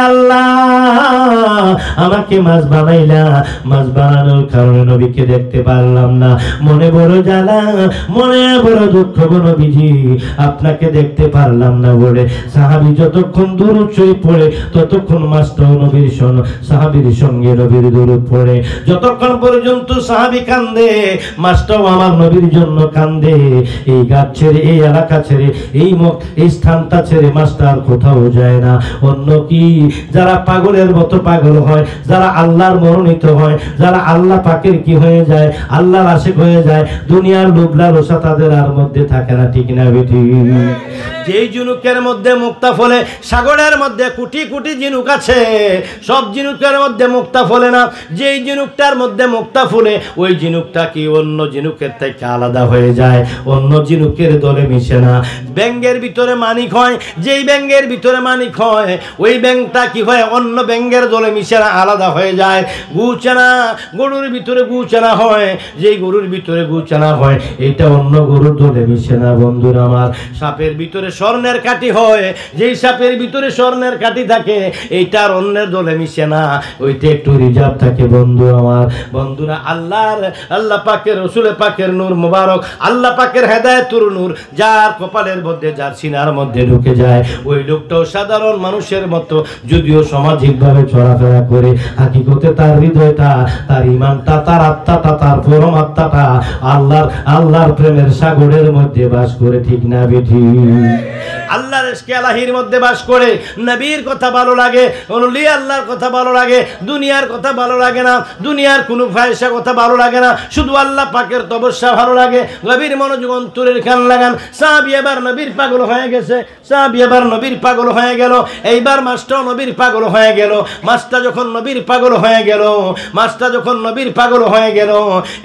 আল্লাহ, আমাকে মাছ বানাইলা, মাছ বানানোর কারণে নবীকে দেখতে পারলাম না, মনে বড় জ্বালা, মনে বড় দুঃখ গো নবীজি, আপনাকে দেখতে পারলাম না বলে সাহাবী যতক্ষণ দুরূদ শরীফ পড়ে ততক্ষণ মাছটাও নবীর সাহাবীর সঙ্গে নবীর দুরূদ পড়ে। যতক্ষণ পর্যন্ত সাহাবী কান্দে, মাছটাও আমার নবীর জন্য কান্দে। এই গাছ ছেড়ে, এই এলাকা ছেড়ে, এই স্থানটা ছেড়ে মাছটা আর কোথাও যায় না। অন্য কি যারা পাগলের মতো পাগল হয়, যারা আল্লাহর মনোনীত হয়, যারা আল্লাহ পাকের কি হয়ে যায়, আল্লাহর আশিক হয়ে যায়, দুনিয়ার লোভ লালসা তাদের আর মধ্যে থাকে না, ঠিক না বেঠি? যেই ঝিনুকের মধ্যে মুক্তা ফলে, সাগরের মধ্যে কোটি কোটি ঝিনুক আছে, সব ঝিনুকের মধ্যে মুক্তা ফলে না। যেই ঝিনুকটার মধ্যে মুক্তা ফুলে, ওই ঝিনুকটা কি অন্য ঝিনুকের থেকে আলাদা হয়ে যায়, অন্য ঝিনুকের দলে মিশে না। ব্যাঙের ভিতরে মানিক হয়, যেই ব্যাঙের ভিতরে মানিক হয়, ওই ব্যাঙটা কি হয়, অন্য ব্যাঙের দলে মিশে না, আলাদা হয়ে যায়। গুচানা, গরুর ভিতরে গুচানা হয়, যেই গরুর ভিতরে গুচানা হয়, এটা অন্য গরুর দলে মিশে না। বন্ধুরা আমার, সাপের ভিতরে স্বর্ণের কাঠি হয়, যেই সাপের ভিতরে স্বর্ণের কাঠি থাকে, এইটার অন্যের দলে মিশে না, ওইটা একটু রিজার্ভ থাকে। বন্ধু আমার, বন্ধুরা, আল্লাহ পাকের, রসুল পাকের নূর মুবারক, আল্লাহ পাকের হেদায়েতুর নূর যার কপালের মধ্যে, যার সিনার মধ্যে ঢুকে যায়, ওই লোকটাও সাধারণ মানুষের মতো, যদিও সামাজিকভাবে চলাফেরা করে, হাকিকতে তার হৃদয়টা, তার ঈমানটা, তার আত্মাটা, তার পরমাত্মাটা আল্লাহর প্রেমের সাগরের মধ্যে বাস করে, ঠিক না বেঠি? আল্লাহর ইশকে ইলাহির মধ্যে বাস করে, নবীর কথা ভালো লাগে, ওলি আল্লাহর কথা ভালো লাগে, দুনিয়ার কথা ভালো লাগে না, দুনিয়ার কোনো ফায়সা কথা ভালো লাগে না, শুধু আল্লাহ পাকের তপস্যা ভালো লাগে। নবীর মনোযোগ অন্তরের কান লাগান। সাহাবী এবার নবীর পাগল হয়ে গেছে, সাহাবী এবার নবীর পাগল হয়ে গেল। এইবার মাছটাও নবীর পাগল হয়ে গেল। মাছটা যখন নবীর পাগল হয়ে গেল, মাছটা যখন নবীর পাগল হয়ে গেল,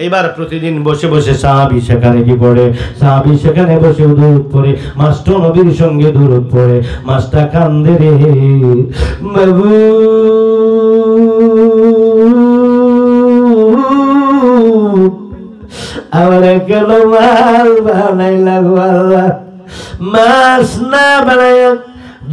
এবার প্রতিদিন বসে বসে সাহাবী সেখানে কি পড়ে, সাহাবী সেখানে বসে দুরূদ পড়ে, মাছটাও নবীর সঙ্গে দুরূদ পড়ে। মাছটা কান্দে রে বাবু, আমার কেন মাছ বানাইলা গো আল্লাহ, মাছ না বানাইয়া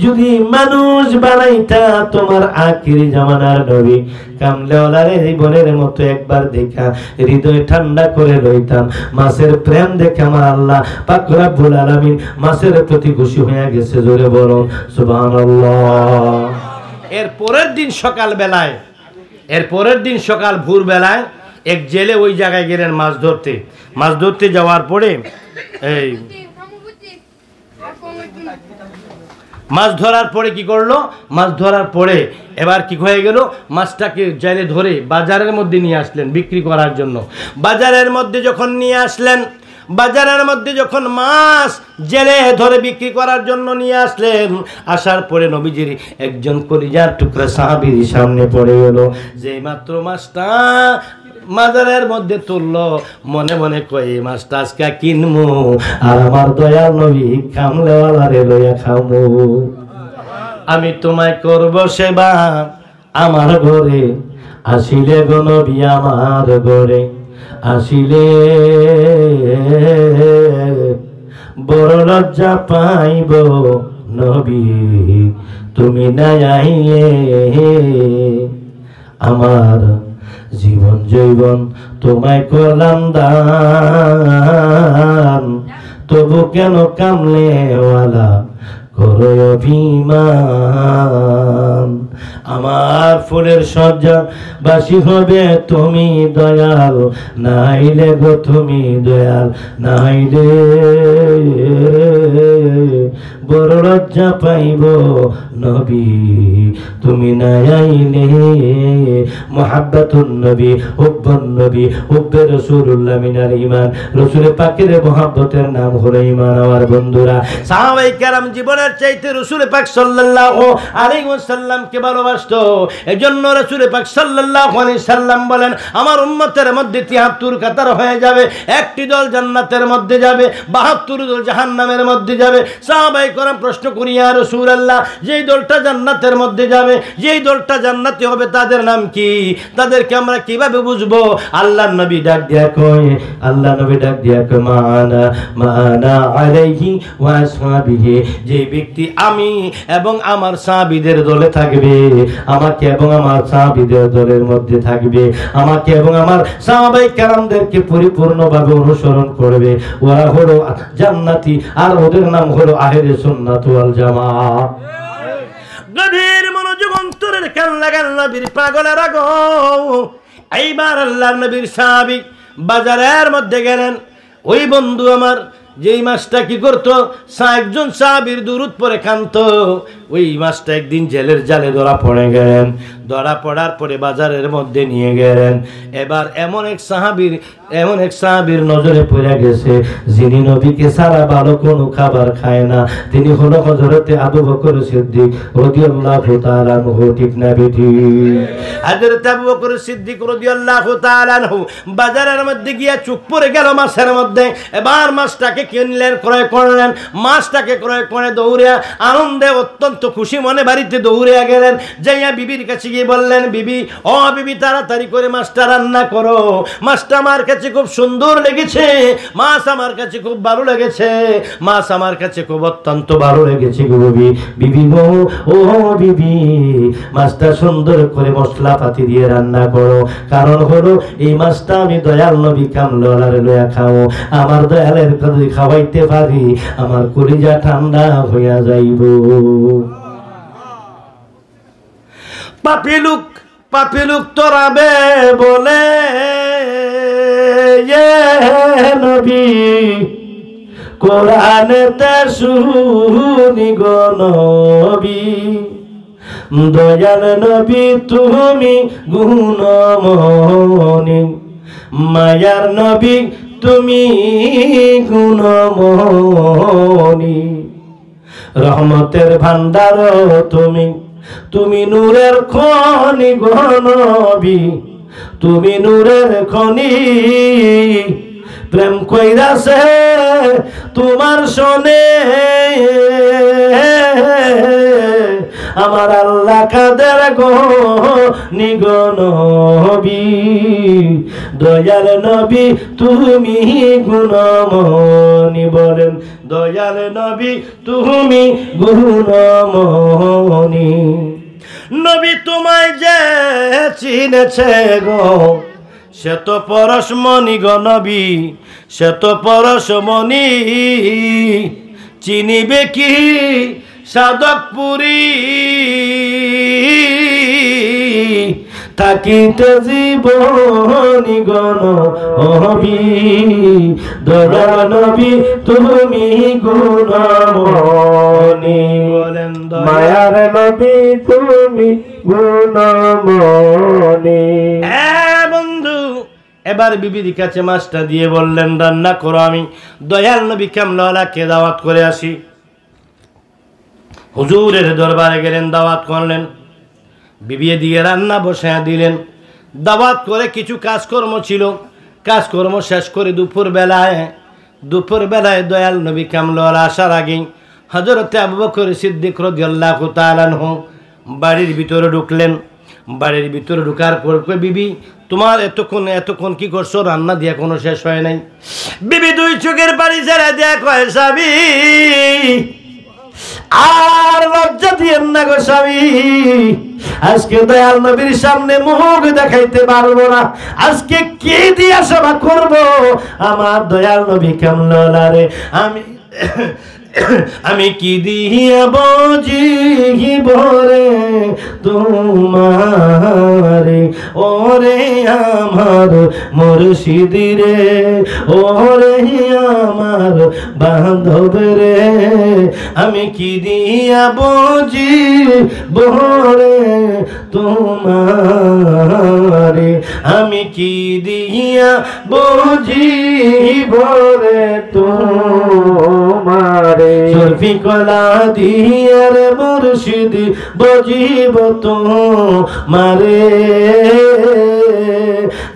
যদি মানুষ বানাইতা, তোমার আখিরি জামানার নবী কামলেওয়ালারে জীবনের মতো একবার দেখা হৃদয় ঠান্ডা করে লইতাম। মাছের প্রেম দেখে আমার আল্লাহ পাক রব্বুল আলামিন মাছের প্রতি খুশি হয়ে গেছে। জোরে বলো সুবহানাল্লাহ। এর পরের দিন সকাল ভোর বেলায় এক জেলে ওই জায়গায় গেলেন মাছ ধরতে যাওয়ার পরে এই মাছ ধরার পরে কি করলো, মাছ ধরার পরে এবার কি হয়ে গেল, মাছটাকে জেলে ধরে বাজারের মধ্যে নিয়ে আসলেন বিক্রি করার জন্য। বাজারের মধ্যে যখন নিয়ে আসলেন, বাজারের মধ্যে যখন মাছ জেলে ধরে বিক্রি করার জন্য নিয়ে আসলেন, আসার পরে নবীজির একজন কলিজার টুকরা সাহাবীর সামনে পড়ে গেল। যে মাত্র মাছটা বাজারের মধ্যে তুললো, মনে মনে কয় এই মাছটা আজকে কিনবো আর আমার দয়াল নবী কামলেওয়ালারে লইয়া খাবো। আমি তোমায় করব সেবা আমার ঘরে, আসিলে গো নবী আমার ঘরে, আসিলে বড় লজ্জা পাইব নবী, তুমি না আইলে আমার জীবন জৈবন তোমায় করলাম দান, তবু কেন কামলেওয়ালা করো অভিমান। আমার ফুলের সজ্জা বাসি হবে তুমি দয়াল, নাইলে গো তুমি দয়াল নাইলে বড় লজ্জা পাইব নবী তুমি নাই আইলে। মুহাব্বাতুন নবী হুব্বুন নবী হুব্বে রাসূলুল্লাহ মিনাল ঈমান। রাসূল পাকের মুহাব্বতের নাম হলো ঈমান। আমার বন্ধুরা, সাহাবায়ে কেরাম জীবনের চাইতে রাসূল পাক সাল্লাল্লাহু আলাইহি ওয়াসাল্লামকে ভালোবাসতো। এজন্য রাসূল পাক সাল্লাল্লাহু আলাইহি সাল্লাম বলেন, আমার উম্মতের মধ্যে ৭৩ কাতার হয়ে যাবে, একটি দল জান্নাতের মধ্যে যাবে, ৭২ দল জাহান্নামের মধ্যে যাবে। সাহাবায়ে কেরাম প্রশ্ন করি, ইয়া রাসূলুল্লাহ, যেই দলটা জান্নাতের মধ্যে যাবে, যেই দলটা জান্নাতি হবে, তাদের নাম কি? তাদেরকে আমরা কিভাবে বুঝবো? আল্লাহর নবী ডাক দিয়া কয়, আল্লাহ নবী ডাক দিয়া কয়, মানা আলাইহি ওয়া আসহাবিহি, যে ব্যক্তি আমি এবং আমার সাহাবীদের দলে থাকবে, আমাকে এবং আমার সাহাবীদের দলের মধ্যে থাকবে, আমাকে এবং আমার সাহাবায়ে কেরামদেরকে পরিপূর্ণভাবে অনুসরণ করবে, ওরা হলো জান্নাতি, আর ওদের নাম হলো আহলে সুন্নাত ওয়াল জামাত। গভীর মনোযোগ অন্তরের কান লাগান নবীর পাগলেরা গো। এইবার আল্লাহর নবীর সাহাবী বাজারের মধ্যে গেলেন। ওই বন্ধু আমার যেই মাছটা কি করতো, একজন সাহাবীর দুরূদ পরে কান্ত, ওই মাছটা একদিন জেলের জালে ধরা পড়ে গেলেন। ধরা পড়ার পরে বাজারের মধ্যে নিয়ে গেলেন। এবার এমন এক সাহাবীর নজরে পড়ে গেছে, যিনি নবীকে ছাড়া ভালো কোনো খাবার খায় না। তিনি হলো হযরতে আবু বকর সিদ্দিক রাদিয়াল্লাহু তাআলা আনহু। ঠিক না বেটি? হযরতে আবু বকর সিদ্দিক রাদিয়াল্লাহু তাআলা আনহু বাজারের মধ্যে গিয়া চুপ পড়ে গেল মাছের মধ্যে। এবার মাছটাকে কিনলেন, ক্রয় করলেন। মাছটাকে ক্রয় করে দৌড়ে আনন্দে অত্যন্ত খুশি মনে বাড়িতে দৌড়ে গেলেন। যাইয়া বিবির কাছে গিয়ে বললেন, বিবি, ও বিবি, তাড়াতাড়ি করে মাছটা রান্না করো। মাছটা আমার কাছে খুব সুন্দর লেগেছে, মাছ আমার কাছে খুব ভালো লেগেছে, মাছ আমার কাছে খুব অত্যন্ত ভালো লেগেছে গো বিবি। বিবি গো, ও বিবি, মাছটা সুন্দর করে মশলা পাতি দিয়ে রান্না করো। কারণ হলো এই মাছটা আমি দয়াল নবী কামলার লয়া খাও। আমার দয়ালের যদি খাওয়াইতে পারি, আমার কলিজা ঠান্ডা হইয়া যাইব। পাপি লোক তোরাবে বলে নবী, কোরআনেতে শুনি গো নবী, দয়াল নবী তুমি গুণমণি, মায়ার নবী তুমি গুণমণি, রহমতের ভান্ডার তুমি, তুমি নূরের খনি গো নবী, তুমি নূরের খনি। প্রেম কইরাছে তোমার শোনে আমার আল্লাহ কাদের গো নিগো নবী, দয়াল নবী তুমি গুণমণি। বলেন, দয়াল নবী তুমি গুণমণি। নবী তোমায় যে চিনেছে গো, সে তো পরশমণি গো নবী, সে তো পরশমণি। চিনিবে কি সাধকপুরী, থাকিতে জীবনী গণ নবী, দয়াল নবী তুমি গুণমণি। বলেন, মায়ার নবী তুমি গুণমণি। বন্ধু, এবার বিবির কাছে মাছটা দিয়ে বললেন, রান্না করো, আমি দয়াল নবী কামলাওয়ালাকে দাওয়াত করে আসি। হুজুরের দরবারে গেলেন, দাওয়াত করলেন। বিবি দিয়ে রান্না বসায়া দিলেন। দাওয়াত করে কিছু কাজকর্ম ছিল, কাজকর্ম শেষ করে দুপুর বেলায় দয়াল নবী কামলাওয়ালা আসার আগেই হযরতে আবু বকর সিদ্দিক রাদিয়াল্লাহু তাআলা আনহু বাড়ির ভিতরে ঢুকলেন। বাড়ির ভিতরে ঢুকার পর কই, বিবি তোমার এতক্ষণ কি করছো? রান্না দিয়া কোনো শেষ হয় নাই। বিবি দুই চোখের পানি ছেড়ে দিয়া কয়, স্বামী আর লজ্জা দিয়েন না গো স্বামী, আজকে দয়াল নবীর সামনে মুখ দেখাইতে পারবো না। আজকে কি দিয়া সেবা করব? আমার দয়াল নবী কামলাওয়ালা রে আমি আমি কি দিয়া বুঝিব রে তোমারে, ওরে আমার মুর্শিদ রে, ওরে আমার বান্ধব রে, আমি কি দিয়া বুঝিব রে তোমারে, আমি কি দিয়া বুঝিব রে তোমারে, শরফি কলা দিয়ার মুর্শিদ বুঝিব তোমারে,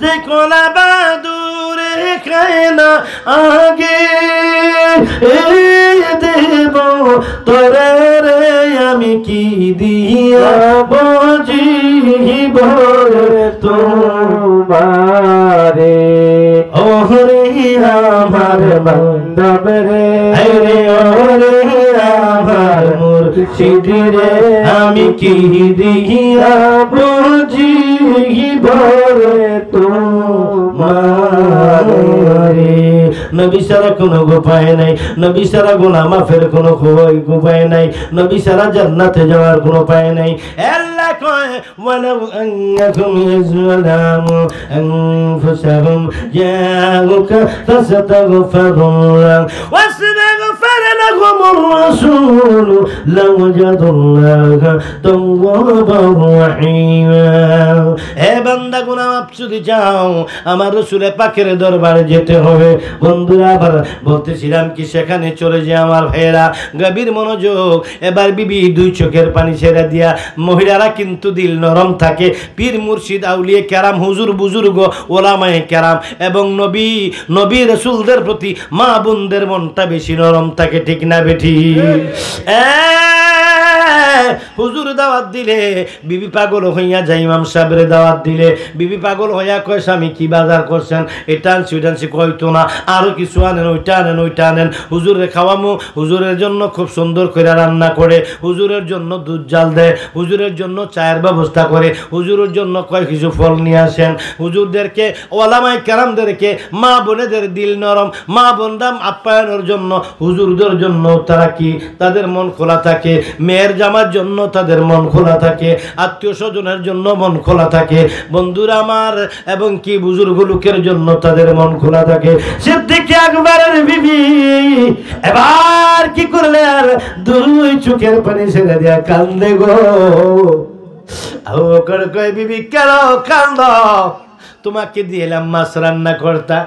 যে কলা বাদুরে খায় না আগে দেব তোরে রে, আমি কি দিয়া বুঝিব রে তোমারে, ওরে আমার বান্ধব রে, ওরে আমার মুর্শিদ রে, আমি কি দিয়া বুঝিব রে তোমারে। নবী ছাড়া কোনো উপায় নাই, নবী ছাড়া গুনাহ মাফের কোনো উপায় নাই, নবী ছাড়া জান্নাতে যাওয়ার কোনো উপায় নাই। আল্লাহ কয় ওয়ালাউ আন্নাকুম ইয়াজলামু আনফুসাহুম জাউকা ফাসাতাগফিরুল্লাহ ওয়াস্তাগফার লাহুমুর রাসূল লাওয়াজাদুল্লাহা তাওয়াবার রাহিমা। হে বান্দা, গুনাহ মাফ যদি চাও আমার রাসূলের পাকের দরবারে যেতে হবে। বন্ধুরা, আবার বলতেছিলাম কি, সেখানে চলে যে আমার ভাইয়েরা গভীর মনোযোগ। এবার বিবি দুই চোখের পানি ছেড়ে দিয়া, মহিলারা কিন্তু দিল নরম থাকে। পীর মুর্শিদ আউলিয়া কেরাম হুজুর বুজুর্গ ওলামায়ে কেরাম এবং নবী রাসূলদের প্রতি মা বোনদের মনটা বেশি নরম থাকে, ঠিক না বেঠি? হুজুর দাওয়াত দিলে বিবি পাগল হইয়া যায়, ইমাম সাহেবের দাওয়াত দিলে বিবি পাগল হইয়া কয় স্বামী কি বাজার করছেন, এটা আনছি ওইটা আনছি, কইতো না আরো কিছু আনেন, ওইটা আনেন ওইটা আনেন। হুজুরে খাওয়ামু, হুজুরের জন্য খুব সুন্দর করে রান্না করে, হুজুরের জন্য দুধ জাল দেয়, হুজুরের জন্য চায়ের ব্যবস্থা করে, হুজুরের জন্য কয় কিছু ফল নিয়ে আসেন। হুজুরদেরকে, ওলামায়ে কেরামদেরকে, মা বোনেদের দিল নরম, মা বোনদাম আপ্যায়নের জন্য হুজুরদের জন্য তারা কি তাদের মন খোলা থাকে, মেয়ের জামার জন্য তাদের মন খোলা থাকে, আত্মীয় স্বজনের জন্য মন খোলা থাকে, বন্ধুরা আমার এবং কি বুজুর্গ লোকের জন্য তাদের মন খোলা থাকে। সিদ্দিক আকবরের বিবি এবার কি করলে, আর দুই চোখের পানি ছেড়ে দিয়া কান্দে গো। আবু বকর কয়, বিবি কেন কান্দ? তোমাকে দিয়েলাম মাছ রান্না করতা,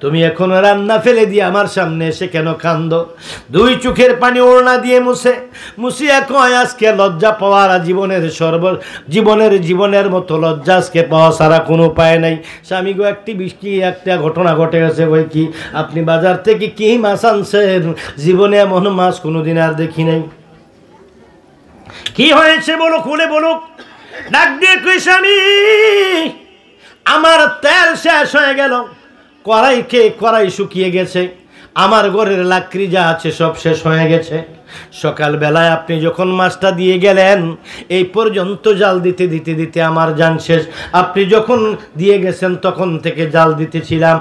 তুমি এখনো রান্না ফেলে দিয়ে আমার সামনে এসে কেন কান্দো? দুই চোখের পানি ওড়না দিয়ে মুছিয়া কয়, আজকে লজ্জা পাওয়ার জীবনের মতো লজ্জা আজকে পাওয়া ছাড়া কোনো উপায় নাই। স্বামী গো, একটা ঘটনা ঘটে গেছে। বই কি, আপনি বাজার থেকে কি মাছ আনছেন? জীবনে এমন মাছ কোনোদিন আর দেখি নাই। কি হয়েছে বলো, খুলে বলুক। ডাক দিয়ে কই, স্বামী আমার তেল শেষ হয়ে গেল, কড়াই শুকিয়ে গেছে, আমার ঘরের লাকড়ি যা আছে সব শেষ হয়ে গেছে। সকালবেলায় আপনি যখন মাছটা দিয়ে গেলেন, এই পর্যন্ত জাল দিতে দিতে দিতে আমার জান শেষ। আপনি যখন দিয়ে গেছেন তখন থেকে জাল দিতেছিলাম,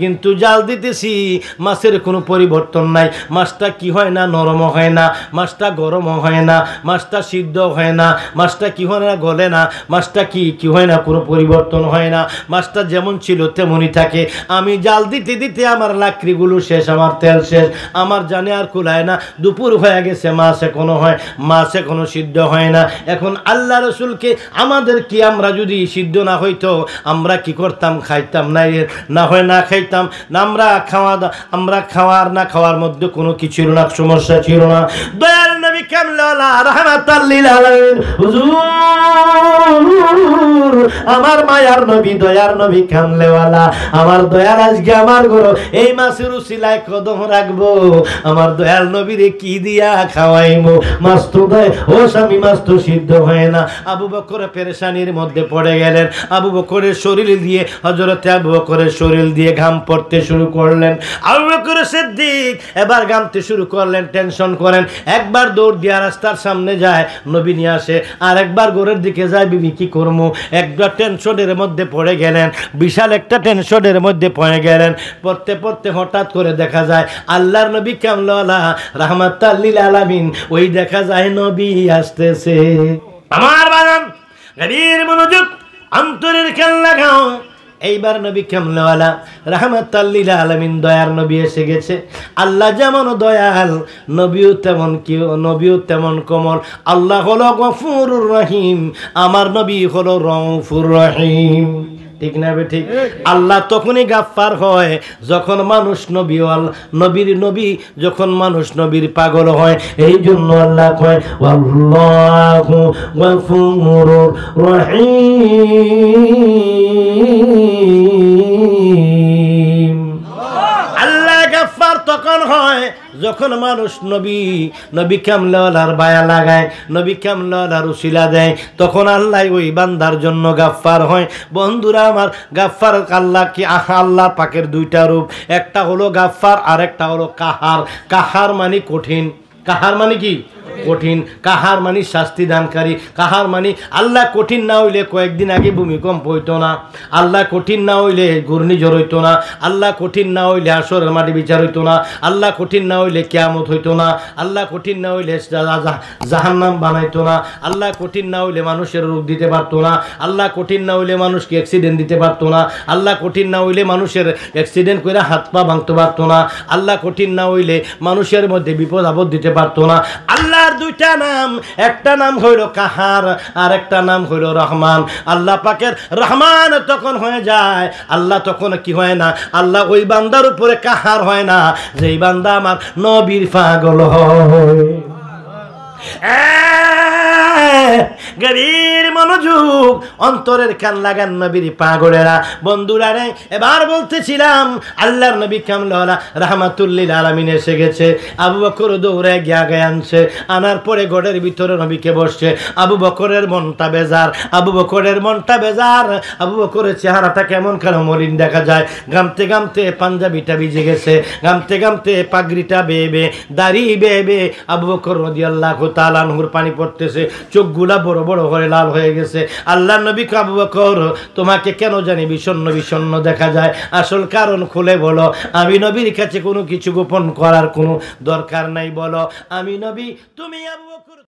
কিন্তু জাল দিতেছি, মাছের কোনো পরিবর্তন নাই। মাছটা কি হয় না, নরম হয় না, মাছটা গরম হয় না, মাছটা সিদ্ধ হয় না, মাছটা কি হয় না, গলে না, মাছটা কি হয় না, কোনো পরিবর্তন হয় না, মাছটা যেমন ছিল তেমনই থাকে। আমি জাল দিতে দিতে আমার লাকড়িগুলো শেষ, আমার তেল শেষ, আমার জানে আর কুলায় না। দুপুর হয়ে গেছে, মাছ এখনো সিদ্ধ হয় না। এখন আল্লাহ রসুলকে আমাদের কি, আমরা যদি সিদ্ধ না হইতো আমরা কি করতাম? খাইতাম না হয় না খাইতাম না। আমরা খাওয়ার না খাওয়ার মধ্যে কোনো কিছু ছিল না, সমস্যা ছিল না। দয়াল নবী কামলিওয়ালা রাহমাতাল লিল আলামিন হুজুর, আমার মায়ার নবী, দয়ার নবী কামলিওয়ালা, আমার দয়াল আজকে আমার ঘর এই মাছের উসিলায় কদম রাখবো। আমার দয়াল নবীরে কি দিয়া খাওয়াইমু, মাছ তো দেয় ও স্বামী, মাছ তো সিদ্ধ হয় না। আবু বকর পেরেশানির মধ্যে পড়ে গেলেন। আবু বকরের শরীর দিয়ে, হযরতে আবু বকরের শরীর দিয়ে ঘাম পড়তে শুরু করলেন। আবু বকর সিদ্দিক এবার ঘামতে শুরু করলেন, টেনশন করেন। একবার দৌড় দিয়া রাস্তার সামনে যায়, নবী নিয়ে আসে, আর একবার ঘরের দিকে যায়, বিবি কি করবো। একবার টেনশনের মধ্যে পড়ে গেলেন, বিশাল একটা টেনশনের মধ্যে পড়ে গেলেন। পড়তে পড়তে হঠাৎ করে দেখা যায় আল্লাহর নবী কামলাওয়ালা রাহমাতাল লিল আলামিন, ওই দেখা যায় নবী আসতেছে। আমার বাগান গভীর মনোযোগ, অন্তরের খেয়াল লাগাও। এইবার নবী কামলাওয়ালা রাহমাতাল লিল আলামিন, দয়ার নবী এসে গেছে। আল্লাহ যেমন দয়াল, নবীও তেমন নবীও তেমন কোমল। আল্লাহ হলো গফুরুর রহিম, আমার নবী হলো রউফুর রহিম। ঠিক না বে ঠিক? আল্লাহ তখনই গাফফার হয় যখন মানুষ নবী যখন মানুষ নবীর পাগল হয়। এই জন্য আল্লাহ কয় আল্লাহু গফুরুর রহিম। আল্লাহ গাফফার তখন হয় যখন মানুষ নবী কামলাওয়ালার বায়া লাগায়, নবী কামলাওয়ালার উসিলা দেয়, তখন আল্লাহ ওই বান্দার জন্য গাফফার হয়। বন্ধুরা আমার, গাফফার আল্লাহ কি? আল্লাহ পাকের দুইটা রূপ, একটা হলো গাফফার আর একটা হলো কাহার। কাহার মানে কঠিন, কাহার মানে কি? কঠিন। কাহার মানে শাস্তি দানকারী। কাহার মানে আল্লাহ কঠিন না হইলে কয়েকদিন আগে ভূমিকম্প হইতো না, আল্লাহ কঠিন না হইলে ঘূর্ণিঝড় হইতো না, আল্লাহ কঠিন না হইলে আসরের মাটি বিচার হইতো না, আল্লাহ কঠিন না হইলে কিয়ামত হইতো না, আল্লাহ কঠিন না হইলে জাহান্নাম বানাইতো না, আল্লাহ কঠিন না হইলে মানুষের রোগ দিতে পারতো না, আল্লাহ কঠিন না হইলে মানুষকে অ্যাক্সিডেন্ট দিতে পারতো না, আল্লাহ কঠিন না হইলে মানুষের অ্যাক্সিডেন্ট করে হাত পা ভাঙতে পারতো না, আল্লাহ কঠিন না হইলে মানুষের মধ্যে বিপদ আপদ দিতে পারতো না। আল্লাহর দুইটা নাম, একটা নাম হইল কাহার আর একটা নাম হইল রহমান। আল্লাহ পাকের রহমান তখন হয়ে যায়, আল্লাহ তখন কি হয় না, আল্লাহ ওই বান্দার উপরে কাহার হয় না যেই বান্দা আমার নবীর পাগল হয়। গভীর মনোযোগ, অন্তরের কান লাগান নবীর পাগলেরা। বন্ধুরা রে, এবার বলতেছিলাম আল্লাহর নবী কামলাওয়ালা রাহমাতুল লিল আলামিন এসে গেছে। আবু বকর দৌড়ে গিয়া গে আনছে, আনার পরে ঘরের ভিতরে নবীকে বসছে। আবু বকরের মনটা বেজার, আবু বকরের মনটা বেজার। আবু বকরের চেহারাটা কেমন কেন মলিন দেখা যায়। গামতে গামতে পাঞ্জাবিটা ভিজে গেছে, গামতে গামতে পাগড়িটা বেয়ে, দাড়ি বেয়ে আবু বকর রাদিয়াল্লাহু তাআলা আনহুর পানি পড়তেছে, চোখগুলা বড় বড় হয়ে লাল হয়ে গেছে। আল্লাহর নবী আবু বকর, তোমাকে কেন জানি বিষণ্ণ বিষণ্ণ দেখা যায়, আসল কারণ খুলে বলো। আমি নবীর কাছে কোনো কিছু গোপন করার কোনো দরকার নাই, বলো। আমি নবী, তুমি আবু বকর।